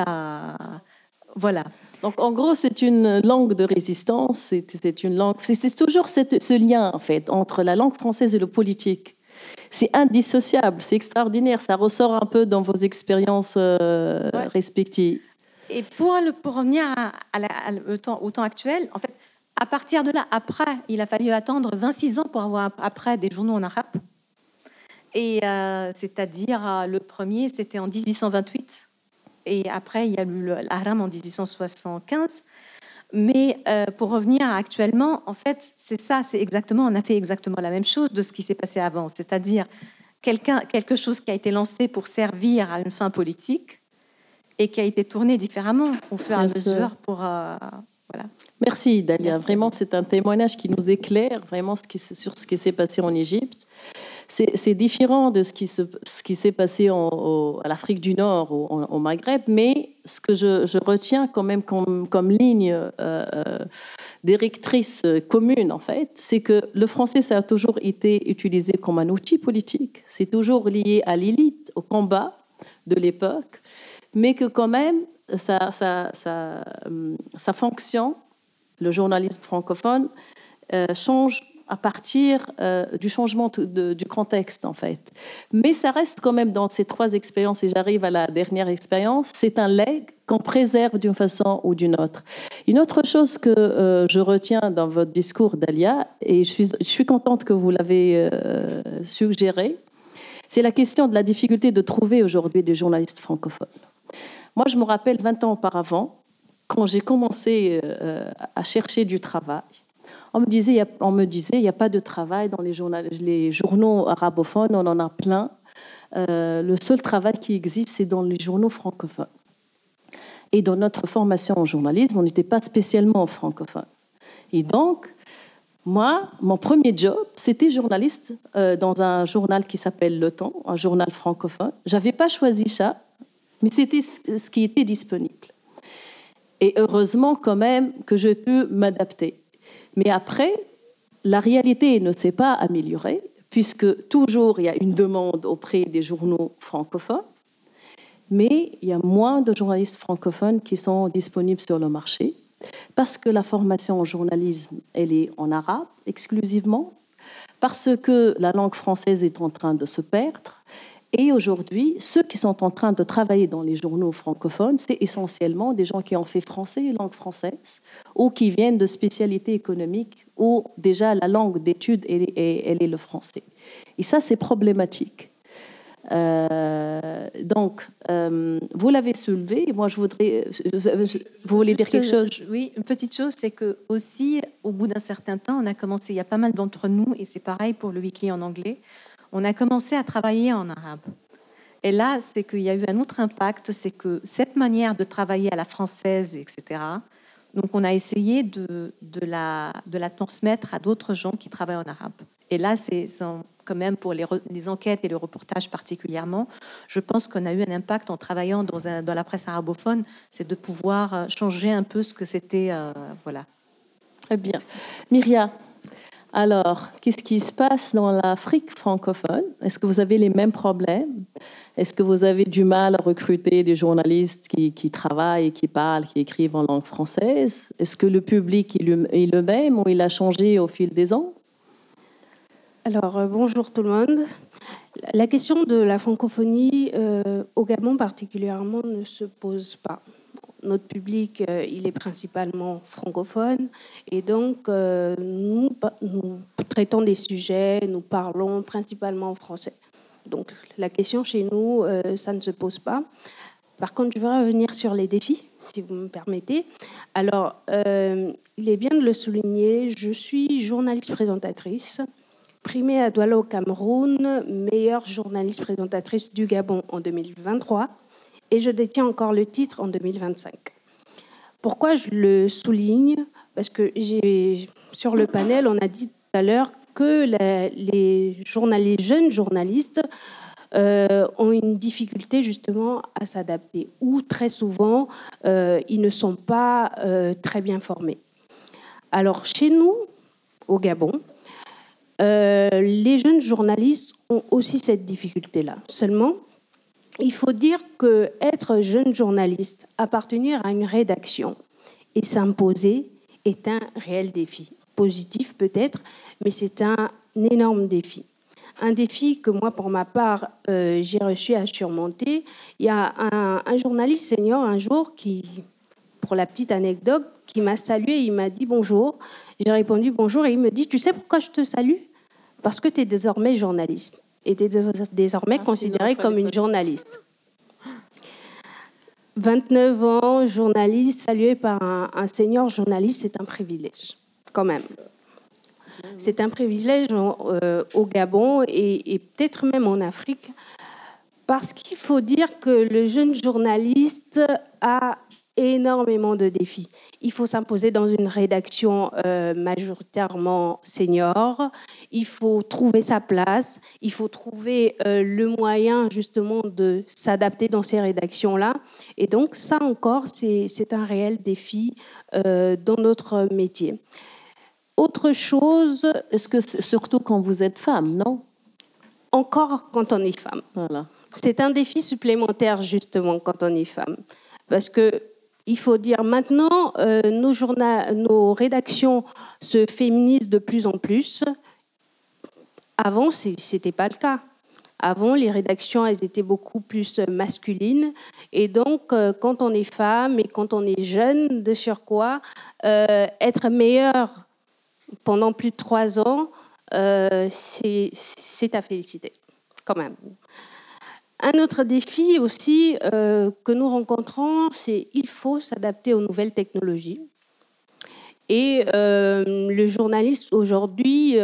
Speaker 4: voilà.
Speaker 1: Donc, en gros, c'est une langue de résistance. C'est une langue. C'est toujours ce lien, en fait, entre la langue française et le politique. C'est indissociable, c'est extraordinaire. Ça ressort un peu dans vos expériences respectives. Et
Speaker 4: pour revenir au temps actuel, en fait, à partir de là, après, il a fallu attendre 26 ans pour avoir après des journaux en arabe. Et c'est-à-dire, le premier, c'était en 1828. Et après, il y a eu l'Ahram en 1875. Mais pour revenir actuellement, en fait, on a fait exactement la même chose de ce qui s'est passé avant. C'est-à-dire quelque chose qui a été lancé pour servir à une fin politique et qui a été tourné différemment au fur et à mesure voilà.
Speaker 1: Merci Dalia. Vraiment, c'est un témoignage qui nous éclaire vraiment sur ce qui s'est passé en Égypte. C'est différent de ce qui s'est passé à l'Afrique du Nord, au Maghreb, mais ce que je retiens quand même comme ligne directrice commune, en fait, c'est que le français, ça a toujours été utilisé comme un outil politique. C'est toujours lié à l'élite, au combat de l'époque, mais que quand même, sa fonction, le journalisme francophone, change à partir du changement du contexte, en fait. Mais ça reste quand même dans ces trois expériences, et j'arrive à la dernière expérience, c'est un legs qu'on préserve d'une façon ou d'une autre. Une autre chose que je retiens dans votre discours, Dalia, et je suis contente que vous l'avez suggéré, c'est la question de la difficulté de trouver aujourd'hui des journalistes francophones. Moi, je me rappelle 20 ans auparavant, quand j'ai commencé à chercher du travail, on me disait, il n'y a pas de travail dans les journaux arabophones, on en a plein. Le seul travail qui existe, c'est dans les journaux francophones. Et dans notre formation en journalisme, on n'était pas spécialement francophone. Et donc, moi, mon premier job, c'était journaliste dans un journal qui s'appelle Le Temps, un journal francophone. Je n'avais pas choisi ça, mais c'était ce qui était disponible. Et heureusement quand même que j'ai pu m'adapter. Mais après, la réalité ne s'est pas améliorée, puisque toujours il y a une demande auprès des journaux francophones, mais il y a moins de journalistes francophones qui sont disponibles sur le marché, parce que la formation en journalisme, elle est en arabe exclusivement, parce que la langue française est en train de se perdre. Et aujourd'hui, ceux qui sont en train de travailler dans les journaux francophones, c'est essentiellement des gens qui ont fait français et langue française, ou qui viennent de spécialités économiques, où déjà la langue d'étude, elle est le français. Et ça, c'est problématique. Donc, vous l'avez soulevé. Moi, je voudrais... Vous voulez dire quelque chose?
Speaker 4: Oui, une petite chose, c'est que aussi, au bout d'un certain temps, on a commencé, il y a pas mal d'entre nous, et c'est pareil pour le weekly en anglais, on a commencé à travailler en arabe. Et là, c'est qu'il y a eu un autre impact, c'est que cette manière de travailler à la française, etc., donc on a essayé de la transmettre à d'autres gens qui travaillent en arabe. Et là, c'est quand même pour les enquêtes et le reportage particulièrement, je pense qu'on a eu un impact en travaillant dans la presse arabophone, c'est de pouvoir changer un peu ce que c'était. Voilà.
Speaker 1: Très bien. Myria, alors, qu'est-ce qui se passe dans l'Afrique francophone? Est-ce que vous avez les mêmes problèmes? Est-ce que vous avez du mal à recruter des journalistes qui travaillent, qui parlent, qui écrivent en langue française? Est-ce que le public est le même ou il a changé au fil des ans?
Speaker 5: Alors, bonjour tout le monde. La question de la francophonie au Gabon particulièrement ne se pose pas. Notre public, il est principalement francophone et donc nous traitons des sujets, nous parlons principalement en français. Donc la question chez nous, ça ne se pose pas. Par contre, je vais revenir sur les défis, si vous me permettez. Alors, il est bien de le souligner, je suis journaliste présentatrice, primée à Douala au Cameroun, meilleure journaliste présentatrice du Gabon en 2023, et je détiens encore le titre en 2025. Pourquoi je le souligne? Parce que sur le panel, on a dit tout à l'heure que les jeunes journalistes ont une difficulté justement à s'adapter, ou très souvent, ils ne sont pas très bien formés. Alors, chez nous, au Gabon, les jeunes journalistes ont aussi cette difficulté-là. Seulement, il faut dire qu'être jeune journaliste, appartenir à une rédaction et s'imposer est un réel défi. Positif peut-être, mais c'est un énorme défi. Un défi que moi, pour ma part, j'ai réussi à surmonter. Il y a un journaliste senior un jour qui, pour la petite anecdote, qui m'a salué, il m'a dit bonjour. J'ai répondu bonjour et il me dit, tu sais pourquoi je te salue? Parce que tu es désormais journaliste et tu es désormais considérée comme une journaliste. 29 ans, journaliste, salué par un senior journaliste, c'est un privilège, quand même. C'est un privilège au Gabon et peut-être même en Afrique, parce qu'il faut dire que le jeune journaliste a énormément de défis. Il faut s'imposer dans une rédaction majoritairement senior, il faut trouver sa place, il faut trouver le moyen justement de s'adapter dans ces rédactions-là. Et donc ça encore, c'est un réel défi dans notre métier. Autre chose...
Speaker 1: Est-ce que surtout quand vous êtes femme, non?
Speaker 5: Encore quand on est femme.
Speaker 1: Voilà.
Speaker 5: C'est un défi supplémentaire, justement, quand on est femme. Parce qu'il faut dire maintenant, nos rédactions se féminisent de plus en plus. Avant, ce n'était pas le cas. Avant, les rédactions, elles étaient beaucoup plus masculines. Et donc, quand on est femme et quand on est jeune, de surcroît, être meilleure pendant plus de 3 ans, c'est à féliciter, quand même. Un autre défi aussi que nous rencontrons, c'est qu'il faut s'adapter aux nouvelles technologies. Et le journaliste aujourd'hui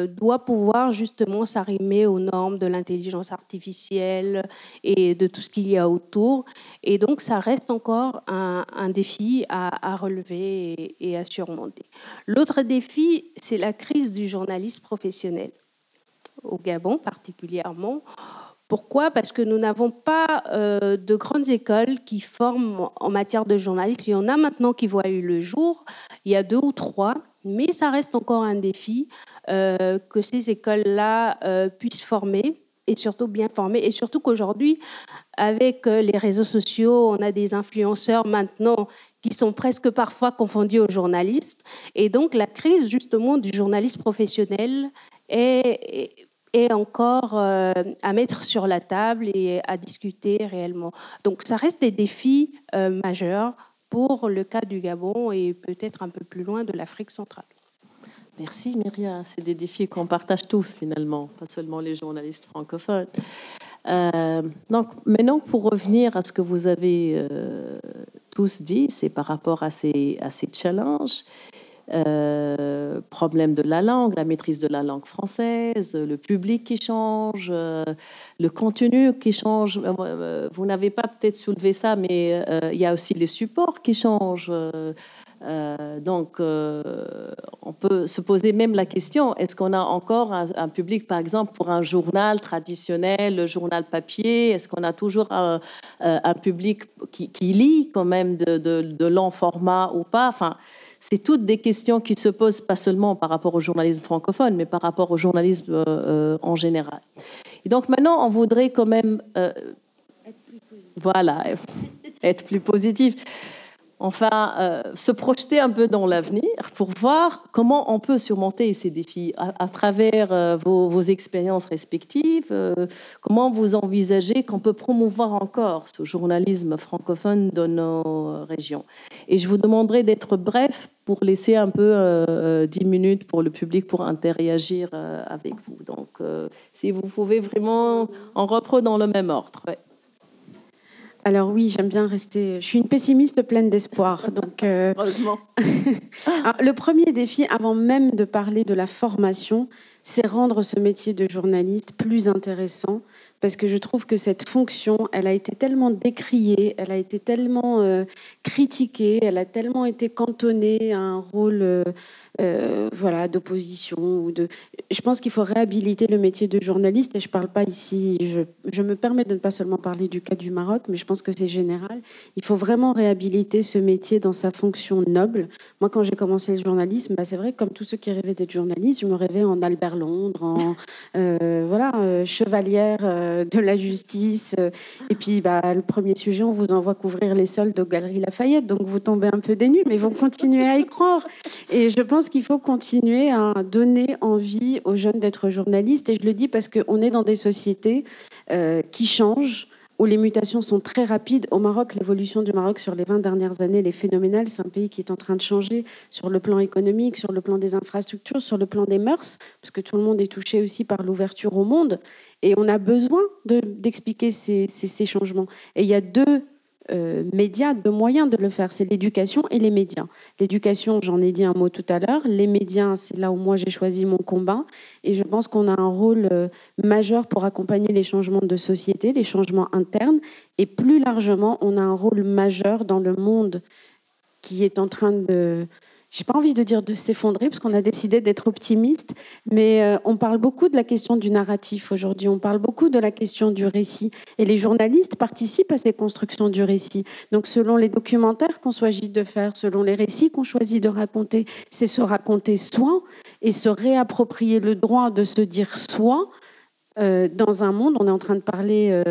Speaker 5: doit pouvoir justement s'arrimer aux normes de l'intelligence artificielle et de tout ce qu'il y a autour. Et donc, ça reste encore un défi à relever et à surmonter. L'autre défi, c'est la crise du journaliste professionnel, au Gabon particulièrement. Pourquoi? Parce que nous n'avons pas de grandes écoles qui forment en matière de journalisme. Il y en a maintenant qui voient le jour. Il y a 2 ou 3, mais ça reste encore un défi que ces écoles-là puissent former et surtout bien former. Et surtout qu'aujourd'hui, avec les réseaux sociaux, on a des influenceurs maintenant qui sont presque parfois confondus aux journalistes. Et donc, la crise justement du journaliste professionnel est encore à mettre sur la table et à discuter réellement. Donc, ça reste des défis majeurs pour le cas du Gabon et peut-être un peu plus loin de l'Afrique centrale.
Speaker 1: Merci Myria, c'est des défis qu'on partage tous finalement, pas seulement les journalistes francophones. Donc maintenant, pour revenir à ce que vous avez tous dit, c'est par rapport à ces challenges. Problème de la langue, la maîtrise de la langue française, le public qui change, le contenu qui change. Vous n'avez pas peut-être soulevé ça, mais il y a aussi les supports qui changent. Donc, on peut se poser même la question, est-ce qu'on a encore un public, par exemple, pour un journal traditionnel, le journal papier? Est-ce qu'on a toujours un public qui lit quand même de long format ou pas? Enfin, c'est toutes des questions qui se posent pas seulement par rapport au journalisme francophone, mais par rapport au journalisme en général. Et donc maintenant, on voudrait quand même être plus positif. enfin, se projeter un peu dans l'avenir pour voir comment on peut surmonter ces défis à travers vos expériences respectives. Comment vous envisagez qu'on peut promouvoir encore ce journalisme francophone dans nos régions? Et je vous demanderai d'être bref pour laisser un peu 10 minutes pour le public pour interagir avec vous. Donc, si vous pouvez vraiment en reprendre dans le même ordre. Ouais.
Speaker 2: Alors oui, j'aime bien rester... Je suis une pessimiste pleine d'espoir. Donc,
Speaker 1: heureusement.
Speaker 2: Alors, le premier défi, avant même de parler de la formation, c'est rendre ce métier de journaliste plus intéressant, parce que je trouve que cette fonction, elle a été tellement décriée, elle a été tellement critiquée, elle a tellement été cantonnée à un rôle voilà, d'opposition. Je pense qu'il faut réhabiliter le métier de journaliste, et je ne parle pas ici, je me permets de ne pas seulement parler du cas du Maroc, mais je pense que c'est général. Il faut vraiment réhabiliter ce métier dans sa fonction noble. Moi, quand j'ai commencé le journalisme, c'est vrai que comme tous ceux qui rêvaient d'être journaliste, je me rêvais en Albert Londres, en chevalière de la justice. Et puis, le premier sujet, on vous envoie couvrir les soldes aux Galeries Lafayette, donc vous tombez un peu des nues, mais vous continuez à y croire. Et je pense qu'il faut continuer à donner envie aux jeunes d'être journalistes. Et je le dis parce qu'on est dans des sociétés qui changent, où les mutations sont très rapides. Au Maroc, l'évolution du Maroc sur les 20 dernières années, elle est phénoménale. C'est un pays qui est en train de changer sur le plan économique, sur le plan des infrastructures, sur le plan des mœurs, parce que tout le monde est touché aussi par l'ouverture au monde. Et on a besoin d'expliquer ces changements. Et il y a deux médias, deux moyens de le faire, c'est l'éducation et les médias. L'éducation, j'en ai dit un mot tout à l'heure. Les médias, c'est là où moi j'ai choisi mon combat. Et je pense qu'on a un rôle majeur pour accompagner les changements de société, les changements internes. Et plus largement, on a un rôle majeur dans le monde qui est en train de... J'ai pas envie de dire de s'effondrer, parce qu'on a décidé d'être optimiste, mais on parle beaucoup de la question du narratif aujourd'hui, on parle beaucoup de la question du récit, et les journalistes participent à ces constructions du récit. Donc selon les documentaires qu'on choisit de faire, selon les récits qu'on choisit de raconter, c'est se raconter soi et se réapproprier le droit de se dire soi. Dans un monde, on est en train de parler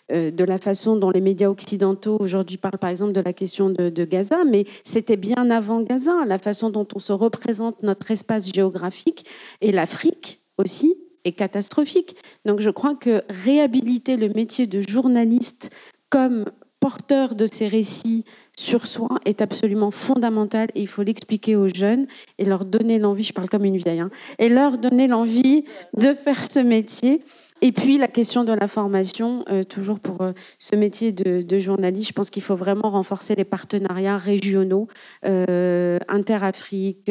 Speaker 2: de la façon dont les médias occidentaux aujourd'hui parlent par exemple de la question de Gaza, mais c'était bien avant Gaza, la façon dont on se représente notre espace géographique, et l'Afrique aussi est catastrophique. Donc je crois que réhabiliter le métier de journaliste comme porteur de ces récits sur soi est absolument fondamental, et il faut l'expliquer aux jeunes et leur donner l'envie, je parle comme une vieille, et leur donner l'envie de faire ce métier. Et puis la question de la formation, toujours pour ce métier de journaliste, je pense qu'il faut vraiment renforcer les partenariats régionaux, inter-Afrique,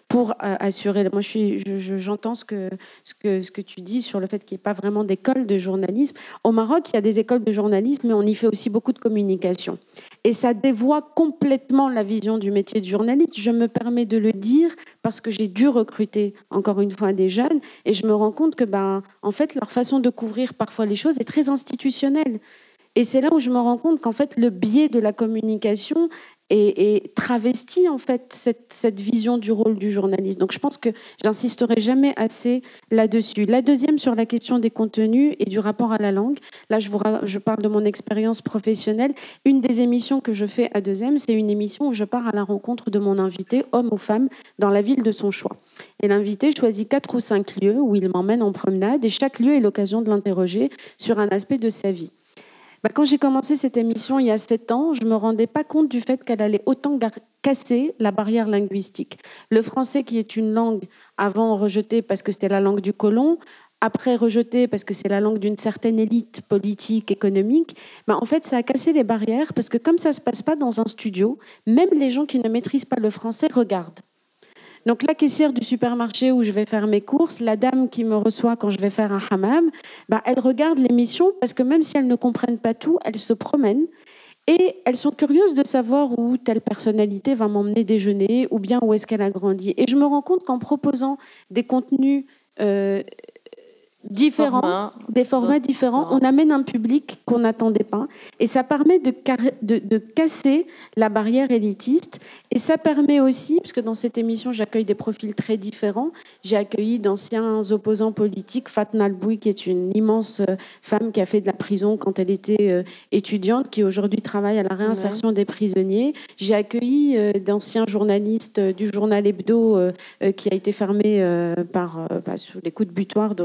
Speaker 2: pour assurer... Moi, j'entends ce que tu dis sur le fait qu'il n'y ait pas vraiment d'école de journalisme. Au Maroc, il y a des écoles de journalisme, mais on y fait aussi beaucoup de communication. Et ça dévoie complètement la vision du métier de journaliste. Je me permets de le dire parce que j'ai dû recruter, encore une fois, des jeunes, et je me rends compte que, en fait, leur façon de couvrir parfois les choses est très institutionnelle. Et c'est là où je me rends compte qu'en fait, le biais de la communication et travestit en fait cette vision du rôle du journaliste. Donc je pense que j'insisterai jamais assez là-dessus. La deuxième, sur la question des contenus et du rapport à la langue. Là, je parle de mon expérience professionnelle. Une des émissions que je fais à 2M, c'est une émission où je pars à la rencontre de mon invité, homme ou femme, dans la ville de son choix. Et l'invité choisit 4 ou 5 lieux où il m'emmène en promenade, et chaque lieu est l'occasion de l'interroger sur un aspect de sa vie. Quand j'ai commencé cette émission il y a 7 ans, je ne me rendais pas compte du fait qu'elle allait autant casser la barrière linguistique. Le français, qui est une langue avant rejetée parce que c'était la langue du colon, après rejetée parce que c'est la langue d'une certaine élite politique, économique, en fait, ça a cassé les barrières, parce que comme ça ne se passe pas dans un studio, même les gens qui ne maîtrisent pas le français regardent. Donc la caissière du supermarché où je vais faire mes courses, la dame qui me reçoit quand je vais faire un hammam, elles regardent l'émission, parce que même si elles ne comprennent pas tout, elles se promènent et elles sont curieuses de savoir où telle personnalité va m'emmener déjeuner, ou bien où est-ce qu'elle a grandi. Et je me rends compte qu'en proposant des contenus différents, des formats différents. On amène un public qu'on n'attendait pas. Et ça permet de casser la barrière élitiste. Et ça permet aussi, parce que dans cette émission, j'accueille des profils très différents. J'ai accueilli d'anciens opposants politiques, Fatna Alboui, qui est une immense femme qui a fait de la prison quand elle était étudiante, qui aujourd'hui travaille à la réinsertion des prisonniers. J'ai accueilli d'anciens journalistes du journal Hebdo, qui a été fermé sous les coups de butoir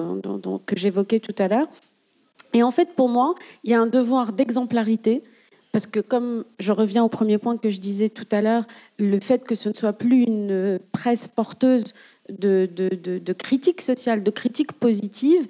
Speaker 2: que j'évoquais tout à l'heure. Et en fait, pour moi, il y a un devoir d'exemplarité, parce que comme je reviens au premier point que je disais tout à l'heure, le fait que ce ne soit plus une presse porteuse de critiques sociales, de critiques positives,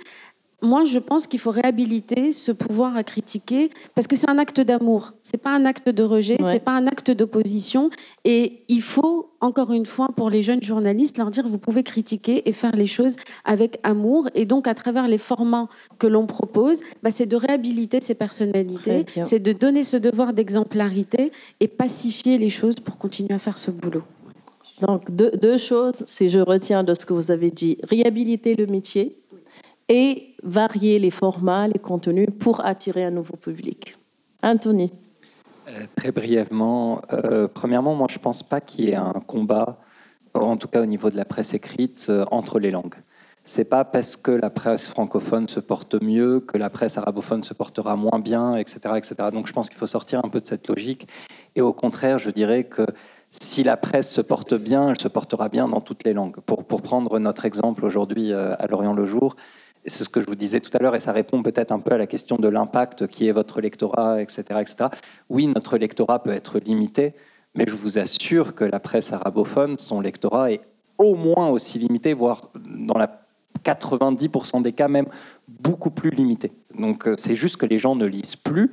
Speaker 2: moi, je pense qu'il faut réhabiliter ce pouvoir à critiquer, parce que c'est un acte d'amour. C'est pas un acte de rejet, c'est pas un acte d'opposition. Et il faut, encore une fois, pour les jeunes journalistes, leur dire vous pouvez critiquer et faire les choses avec amour. Et donc, à travers les formats que l'on propose, c'est de réhabiliter ces personnalités, c'est de donner ce devoir d'exemplarité et pacifier les choses pour continuer à faire ce boulot.
Speaker 1: Donc, deux choses, si je retiens de ce que vous avez dit, réhabiliter le métier et varier les formats, les contenus pour attirer un nouveau public. Anthony.
Speaker 3: Très brièvement, premièrement, moi je ne pense pas qu'il y ait un combat, en tout cas au niveau de la presse écrite, entre les langues. Ce n'est pas parce que la presse francophone se porte mieux que la presse arabophone se portera moins bien, etc., etc. Donc je pense qu'il faut sortir un peu de cette logique. Et au contraire, je dirais que si la presse se porte bien, elle se portera bien dans toutes les langues. Pour prendre notre exemple aujourd'hui à Lorient le Jour, c'est ce que je vous disais tout à l'heure, et ça répond peut-être un peu à la question de l'impact qui est votre lectorat, etc., etc. Oui, notre lectorat peut être limité, mais je vous assure que la presse arabophone, son lectorat est au moins aussi limité, voire dans la 90% des cas même beaucoup plus limité. Donc c'est juste que les gens ne lisent plus,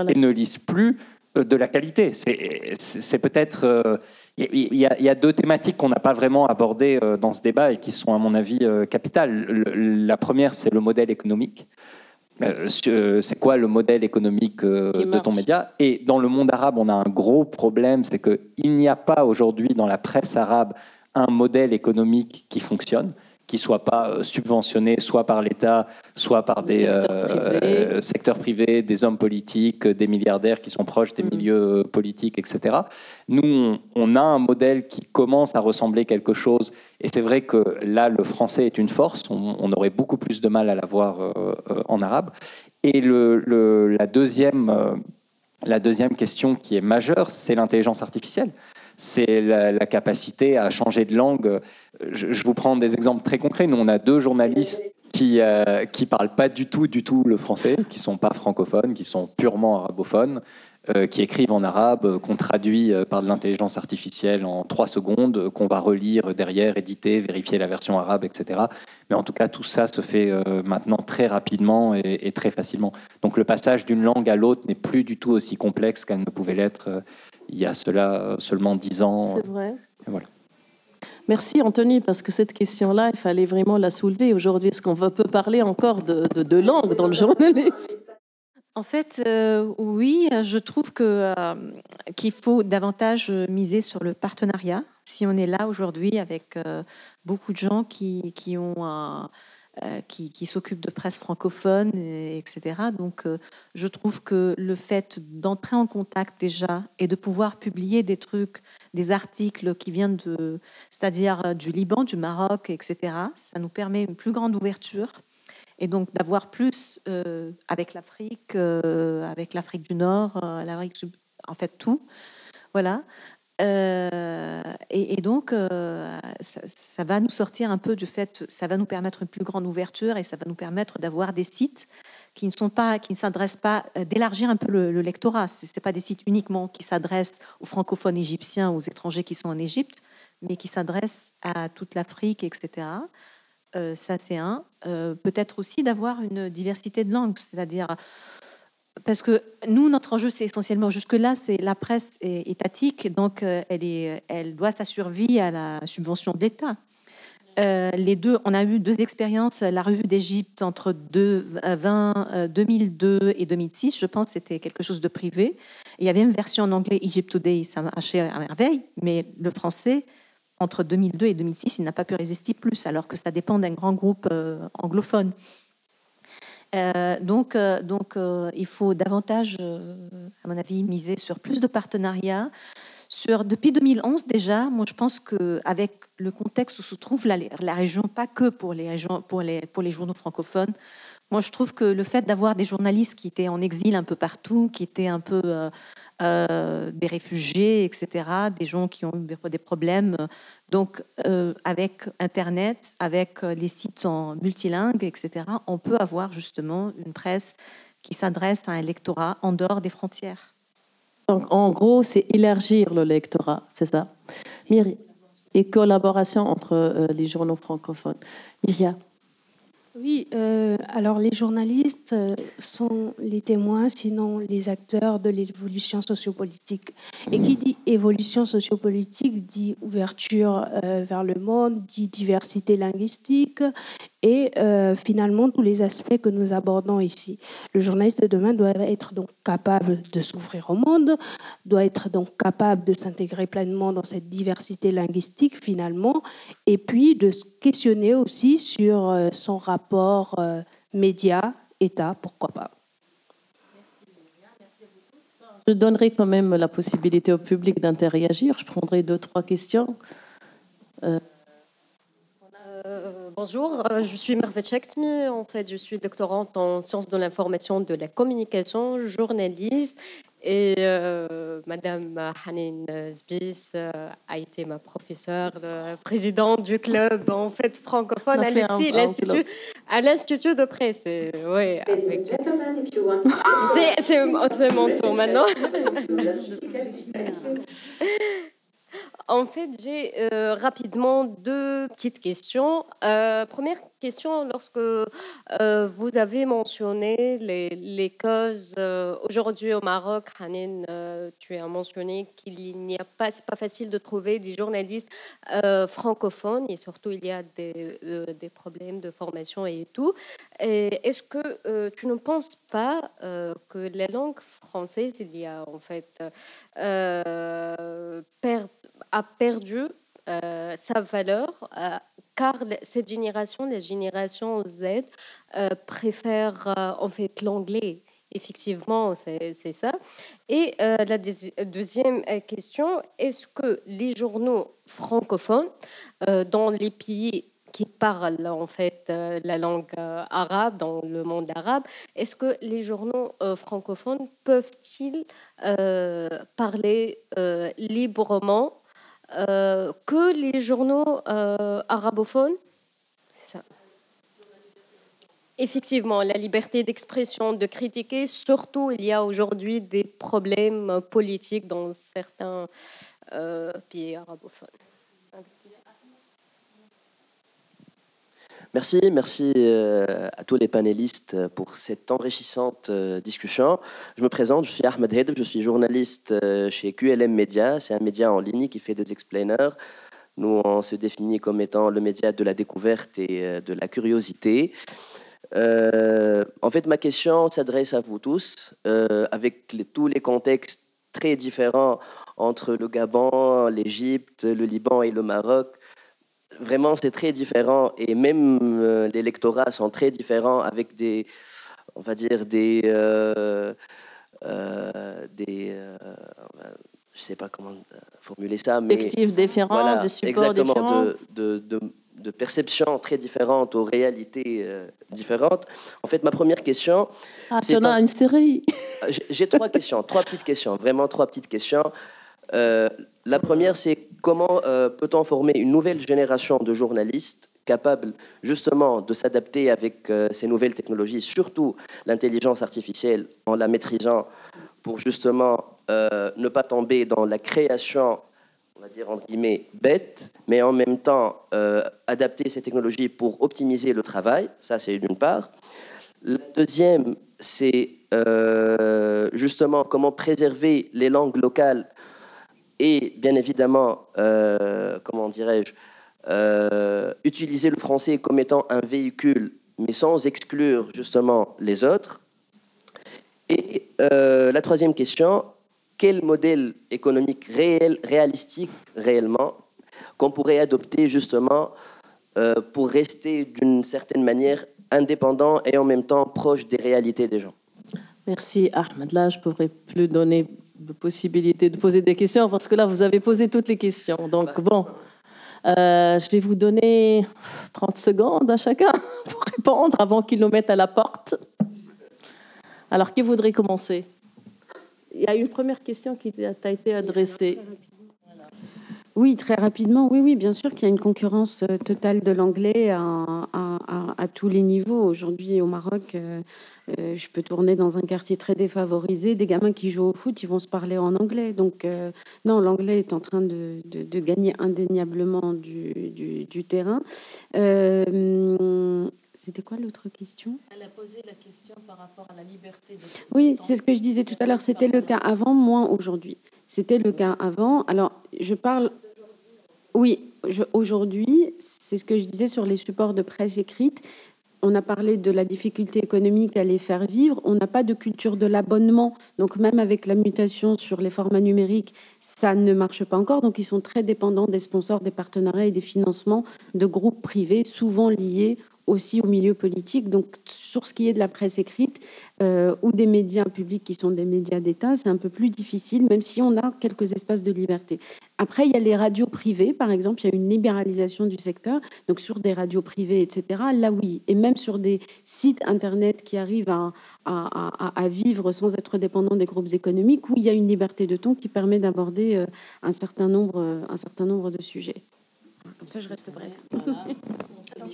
Speaker 3: et ne lisent plus de la qualité. C'est peut-être... Il y a deux thématiques qu'on n'a pas vraiment abordées dans ce débat et qui sont, à mon avis, capitales. La première, c'est le modèle économique. C'est quoi le modèle économique de ton média? Et dans le monde arabe, on a un gros problème, c'est qu'il n'y a pas aujourd'hui dans la presse arabe un modèle économique qui fonctionne, qui ne soit pas subventionné soit par l'État, soit par des secteurs privés, des hommes politiques, des milliardaires qui sont proches des milieux politiques, etc. Nous, on a un modèle qui commence à ressembler quelque chose, et c'est vrai que là, le français est une force, on aurait beaucoup plus de mal à l'avoir en arabe. Et la deuxième question qui est majeure, c'est l'intelligence artificielle. C'est la capacité à changer de langue. Je vous prends des exemples très concrets. Nous, on a deux journalistes qui parlent pas du tout le français, qui sont pas francophones, qui sont purement arabophones, qui écrivent en arabe, qu'on traduit par de l'intelligence artificielle en 3 secondes, qu'on va relire derrière, éditer, vérifier la version arabe, etc. Mais en tout cas, tout ça se fait maintenant très rapidement et très facilement. Donc le passage d'une langue à l'autre n'est plus du tout aussi complexe qu'elle ne pouvait l'être il y a seulement 10 ans.
Speaker 1: C'est vrai.
Speaker 3: Et voilà.
Speaker 1: Merci Anthony, parce que cette question-là, il fallait vraiment la soulever. Aujourd'hui, est-ce qu'on peut parler encore de langue dans le journalisme?
Speaker 4: En fait, oui, je trouve qu'il faut davantage miser sur le partenariat. Si on est là aujourd'hui avec beaucoup de gens qui s'occupent de presse francophone, etc. Donc, je trouve que le fait d'entrer en contact déjà et de pouvoir publier des trucs, des articles qui viennent c'est-à-dire du Liban, du Maroc, etc., ça nous permet une plus grande ouverture. Et donc d'avoir plus avec l'Afrique du Nord, en fait tout, voilà. Et donc ça va nous sortir un peu du fait, ça va nous permettre une plus grande ouverture et ça va nous permettre d'avoir des sites qui ne s'adressent pas, d'élargir un peu le lectorat. C'est pas des sites uniquement qui s'adressent aux francophones égyptiens, aux étrangers qui sont en Égypte, mais qui s'adressent à toute l'Afrique, etc. Ça, c'est un. Peut-être aussi d'avoir une diversité de langues, c'est-à-dire... Parce que nous, notre enjeu, c'est essentiellement, jusque-là, c'est la presse étatique, donc elle doit sa survie à la subvention de l'État. Les deux, on a eu 2 expériences, la revue d'Égypte entre 2002 et 2006, je pense que c'était quelque chose de privé. Il y avait une version en anglais, Egypt Today, ça marchait à merveille, mais le français... Entre 2002 et 2006, il n'a pas pu résister plus, alors que ça dépend d'un grand groupe anglophone. Il faut davantage, à mon avis, miser sur plus de partenariats. Depuis 2011 déjà, moi je pense qu'avec le contexte où se trouve la région, pas que pour les journaux francophones, moi je trouve que le fait d'avoir des journalistes qui étaient en exil un peu partout, qui étaient un peu des réfugiés, etc., des gens qui ont eu des problèmes, donc avec Internet, avec les sites en multilingue, etc., on peut avoir justement une presse qui s'adresse à un lectorat en dehors des frontières.
Speaker 1: Donc, en gros, c'est élargir le lectorat, c'est ça. Et collaboration entre les journaux francophones. Myria.
Speaker 5: Oui, alors les journalistes sont les témoins, sinon les acteurs de l'évolution sociopolitique. Et qui dit évolution sociopolitique dit ouverture vers le monde, dit diversité linguistique et finalement tous les aspects que nous abordons ici. Le journaliste de demain doit être donc capable de s'ouvrir au monde, doit être donc capable de s'intégrer pleinement dans cette diversité linguistique finalement, et puis de se questionner aussi sur son rapport média-État, pourquoi pas.
Speaker 1: Je donnerai quand même la possibilité au public d'interagir. Je prendrai 2-3 questions.
Speaker 6: Bonjour, je suis Merve Chektmi. En fait, je suis doctorante en sciences de l'information, de la communication, journaliste. Et Madame Hanin Zbis a été ma professeure, présidente du club en fait francophone à l'Institut, de presse. Oui, c'est mon tour maintenant. En fait, j'ai rapidement 2 petites questions. Première question, lorsque vous avez mentionné les causes aujourd'hui au Maroc, Hanin, tu as mentionné qu'il n'y a pas, c'est pas facile de trouver des journalistes francophones et surtout il y a des problèmes de formation et tout. Est-ce que tu ne penses pas que la langue française, il y a en fait a perdu sa valeur car cette génération, la génération Z, préfère en fait l'anglais. Effectivement, c'est ça. Et la deuxième question, est-ce que les journaux francophones dans les pays qui parlent en fait la langue arabe, dans le monde arabe, est-ce que les journaux francophones peuvent-ils parler librement que les journaux arabophones? C'est ça. Effectivement, la liberté d'expression, de critiquer, surtout il y a aujourd'hui des problèmes politiques dans certains pays arabophones.
Speaker 7: Merci à tous les panélistes pour cette enrichissante discussion. Je me présente, je suis Ahmed Hedb, je suis journaliste chez QLM Media. C'est un média en ligne qui fait des explainers. Nous, on se définit comme étant le média de la découverte et de la curiosité. En fait, ma question s'adresse à vous tous, avec tous les contextes très différents entre le Gabon, l'Égypte, le Liban et le Maroc. Vraiment, c'est très différent et même les lectorats sont très différents avec des, on va dire, je sais pas comment formuler ça, mais
Speaker 1: perspectives différentes,
Speaker 7: voilà,
Speaker 1: des supports
Speaker 7: exactement,
Speaker 1: différents.
Speaker 7: de perceptions très différentes, aux réalités différentes. En fait, ma première question...
Speaker 1: tu en as une série.
Speaker 7: J'ai 3 questions, 3 petites questions, vraiment 3 petites questions. La première, c'est comment peut-on former une nouvelle génération de journalistes capables justement de s'adapter avec ces nouvelles technologies, surtout l'intelligence artificielle, en la maîtrisant pour justement ne pas tomber dans la création, on va dire entre guillemets, bête, mais en même temps adapter ces technologies pour optimiser le travail. Ça, c'est d'une part. La deuxième, c'est justement comment préserver les langues locales et bien évidemment, comment dirais-je, utiliser le français comme étant un véhicule, mais sans exclure justement les autres. Et la troisième question, quel modèle économique réalistique réellement, qu'on pourrait adopter justement pour rester d'une certaine manière indépendant et en même temps proche des réalités des gens.
Speaker 1: Merci Ahmed. Là, je ne pourrais plus donner de possibilité de poser des questions parce que là, vous avez posé toutes les questions. Donc, bon, je vais vous donner 30 secondes à chacun pour répondre avant qu'ils nous mettent à la porte. Alors, qui voudrait commencer? Il y a une première question qui t'a été adressée.
Speaker 2: Oui, très rapidement. Oui, oui, bien sûr qu'il y a une concurrence totale de l'anglais à tous les niveaux. Aujourd'hui, au Maroc, je peux tourner dans un quartier très défavorisé. Des gamins qui jouent au foot, ils vont se parler en anglais. Donc, non, l'anglais est en train de gagner indéniablement du terrain. C'était quoi l'autre question?
Speaker 1: Elle a posé la question par rapport à la liberté de...
Speaker 2: Oui, c'est ce que je disais tout à l'heure. C'était le cas avant, moins aujourd'hui. C'était le cas avant. Alors, je parle... Oui, aujourd'hui, c'est ce que je disais sur les supports de presse écrite. On a parlé de la difficulté économique à les faire vivre. On n'a pas de culture de l'abonnement. Donc, même avec la mutation sur les formats numériques, ça ne marche pas encore. Donc, ils sont très dépendants des sponsors, des partenariats et des financements de groupes privés, souvent liés aussi au milieu politique. Donc, sur ce qui est de la presse écrite ou des médias publics qui sont des médias d'État, c'est un peu plus difficile, même si on a quelques espaces de liberté. Après, il y a les radios privées, par exemple, il y a une libéralisation du secteur. Donc, sur des radios privées, etc., là, oui. Et même sur des sites Internet qui arrivent à vivre sans être dépendants des groupes économiques, où il y a une liberté de ton qui permet d'aborder un certain nombre de sujets. Comme ça, je reste bref. Voilà.
Speaker 5: Alors,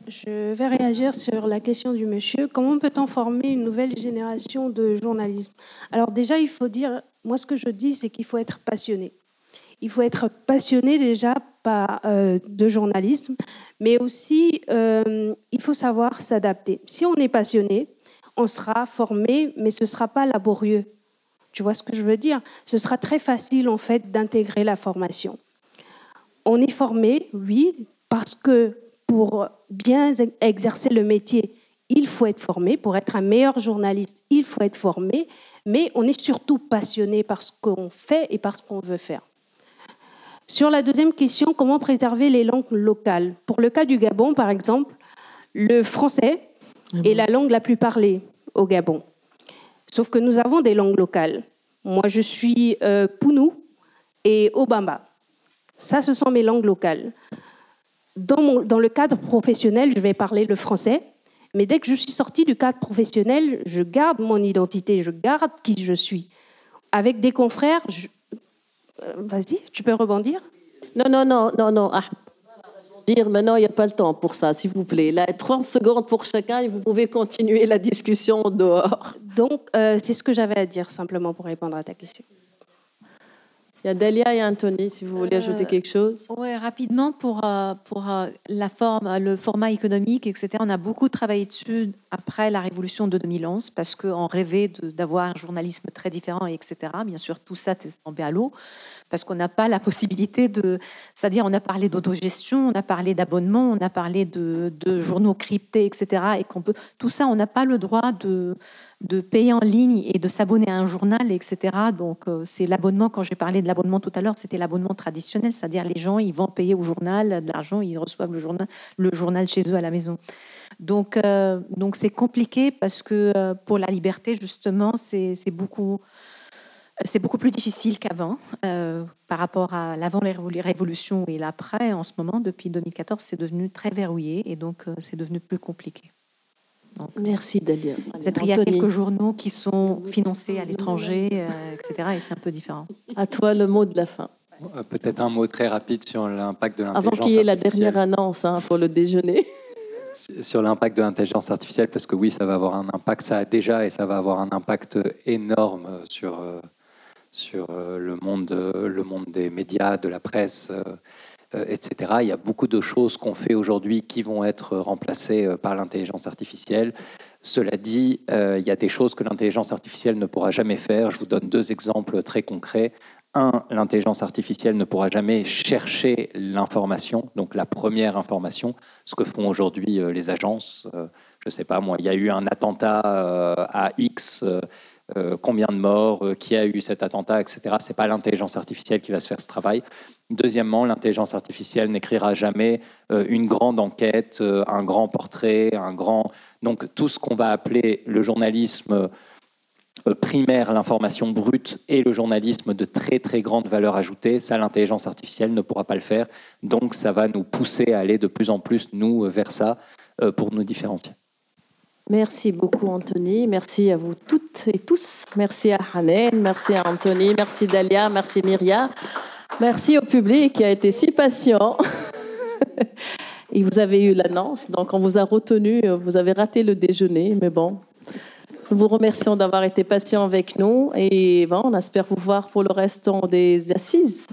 Speaker 5: je vais réagir sur la question du monsieur. Comment peut-on former une nouvelle génération de journalistes? Alors déjà, il faut dire, moi ce que je dis, c'est qu'il faut être passionné. Il faut être passionné déjà de journalisme, mais aussi il faut savoir s'adapter. Si on est passionné, on sera formé, mais ce ne sera pas laborieux. Tu vois ce que je veux dire? Ce sera très facile en fait d'intégrer la formation. On est formé, oui, parce que pour bien exercer le métier, il faut être formé. Pour être un meilleur journaliste, il faut être formé. Mais on est surtout passionné par ce qu'on fait et par ce qu'on veut faire. Sur la deuxième question, comment préserver les langues locales? Pour le cas du Gabon, par exemple, le français est la langue la plus parlée au Gabon. Sauf que nous avons des langues locales. Moi, je suis Pounou et Obamba. Ça, ce sont mes langues locales. Dans le cadre professionnel, je vais parler le français, mais dès que je suis sortie du cadre professionnel, je garde mon identité, je garde qui je suis. Avec des confrères, vas-y, tu peux rebondir?
Speaker 1: Non. Dire maintenant, il n'y a pas le temps pour ça, s'il vous plaît. Là, 30 secondes pour chacun et vous pouvez continuer la discussion dehors.
Speaker 5: Donc, c'est ce que j'avais à dire simplement pour répondre à ta question.
Speaker 1: Il y a Delia et Anthony, si vous voulez ajouter quelque chose.
Speaker 4: Oui, rapidement, pour le format économique, etc., on a beaucoup travaillé dessus après la révolution de 2011, parce qu'on rêvait d'avoir un journalisme très différent, etc. Bien sûr, tout ça est tombé à l'eau, parce qu'on n'a pas la possibilité de... C'est-à-dire, on a parlé d'autogestion, on a parlé d'abonnement, on a parlé de journaux cryptés, etc. Et tout ça, on n'a pas le droit de payer en ligne et de s'abonner à un journal, etc. Donc, c'est l'abonnement. Quand j'ai parlé de l'abonnement tout à l'heure, c'était l'abonnement traditionnel, c'est-à-dire les gens, ils vont payer au journal de l'argent, ils reçoivent le journal chez eux à la maison. Donc c'est compliqué parce que pour la liberté, justement, c'est beaucoup plus difficile qu'avant par rapport à l'avant les révolutions et l'après. En ce moment, depuis 2014, c'est devenu très verrouillé et donc c'est devenu plus compliqué. Donc,
Speaker 1: merci Delia.
Speaker 4: Peut-être il y a quelques journaux qui sont financés à l'étranger, etc. Et c'est un peu différent.
Speaker 1: À toi le mot de la fin.
Speaker 3: Peut-être un mot très rapide sur l'impact de l'intelligence
Speaker 1: artificielle. Avant qu'il y ait la dernière annonce pour le déjeuner.
Speaker 3: Sur l'impact de l'intelligence artificielle, parce que oui, ça va avoir un impact, ça a déjà, et ça va avoir un impact énorme sur le monde des médias, de la presse, etc. Il y a beaucoup de choses qu'on fait aujourd'hui qui vont être remplacées par l'intelligence artificielle. Cela dit, il y a des choses que l'intelligence artificielle ne pourra jamais faire. Je vous donne 2 exemples très concrets. 1, l'intelligence artificielle ne pourra jamais chercher l'information, donc la première information, ce que font aujourd'hui les agences. Je ne sais pas, moi, il y a eu un attentat à X. combien de morts, qui a eu cet attentat, etc. Ce n'est pas l'intelligence artificielle qui va se faire ce travail. Deuxièmement, l'intelligence artificielle n'écrira jamais une grande enquête, un grand portrait, donc tout ce qu'on va appeler le journalisme primaire, l'information brute, et le journalisme de très très grande valeur ajoutée, ça l'intelligence artificielle ne pourra pas le faire. Donc ça va nous pousser à aller de plus en plus, nous, vers ça, pour nous différencier.
Speaker 1: Merci beaucoup, Anthony. Merci à vous toutes et tous. Merci à Hanen, merci à Anthony, merci Dalia, merci Myria. Merci au public qui a été si patient. Et vous avez eu l'annonce, donc on vous a retenu, vous avez raté le déjeuner, mais bon. Nous vous remercions d'avoir été patient avec nous et bon, on espère vous voir pour le restant des assises.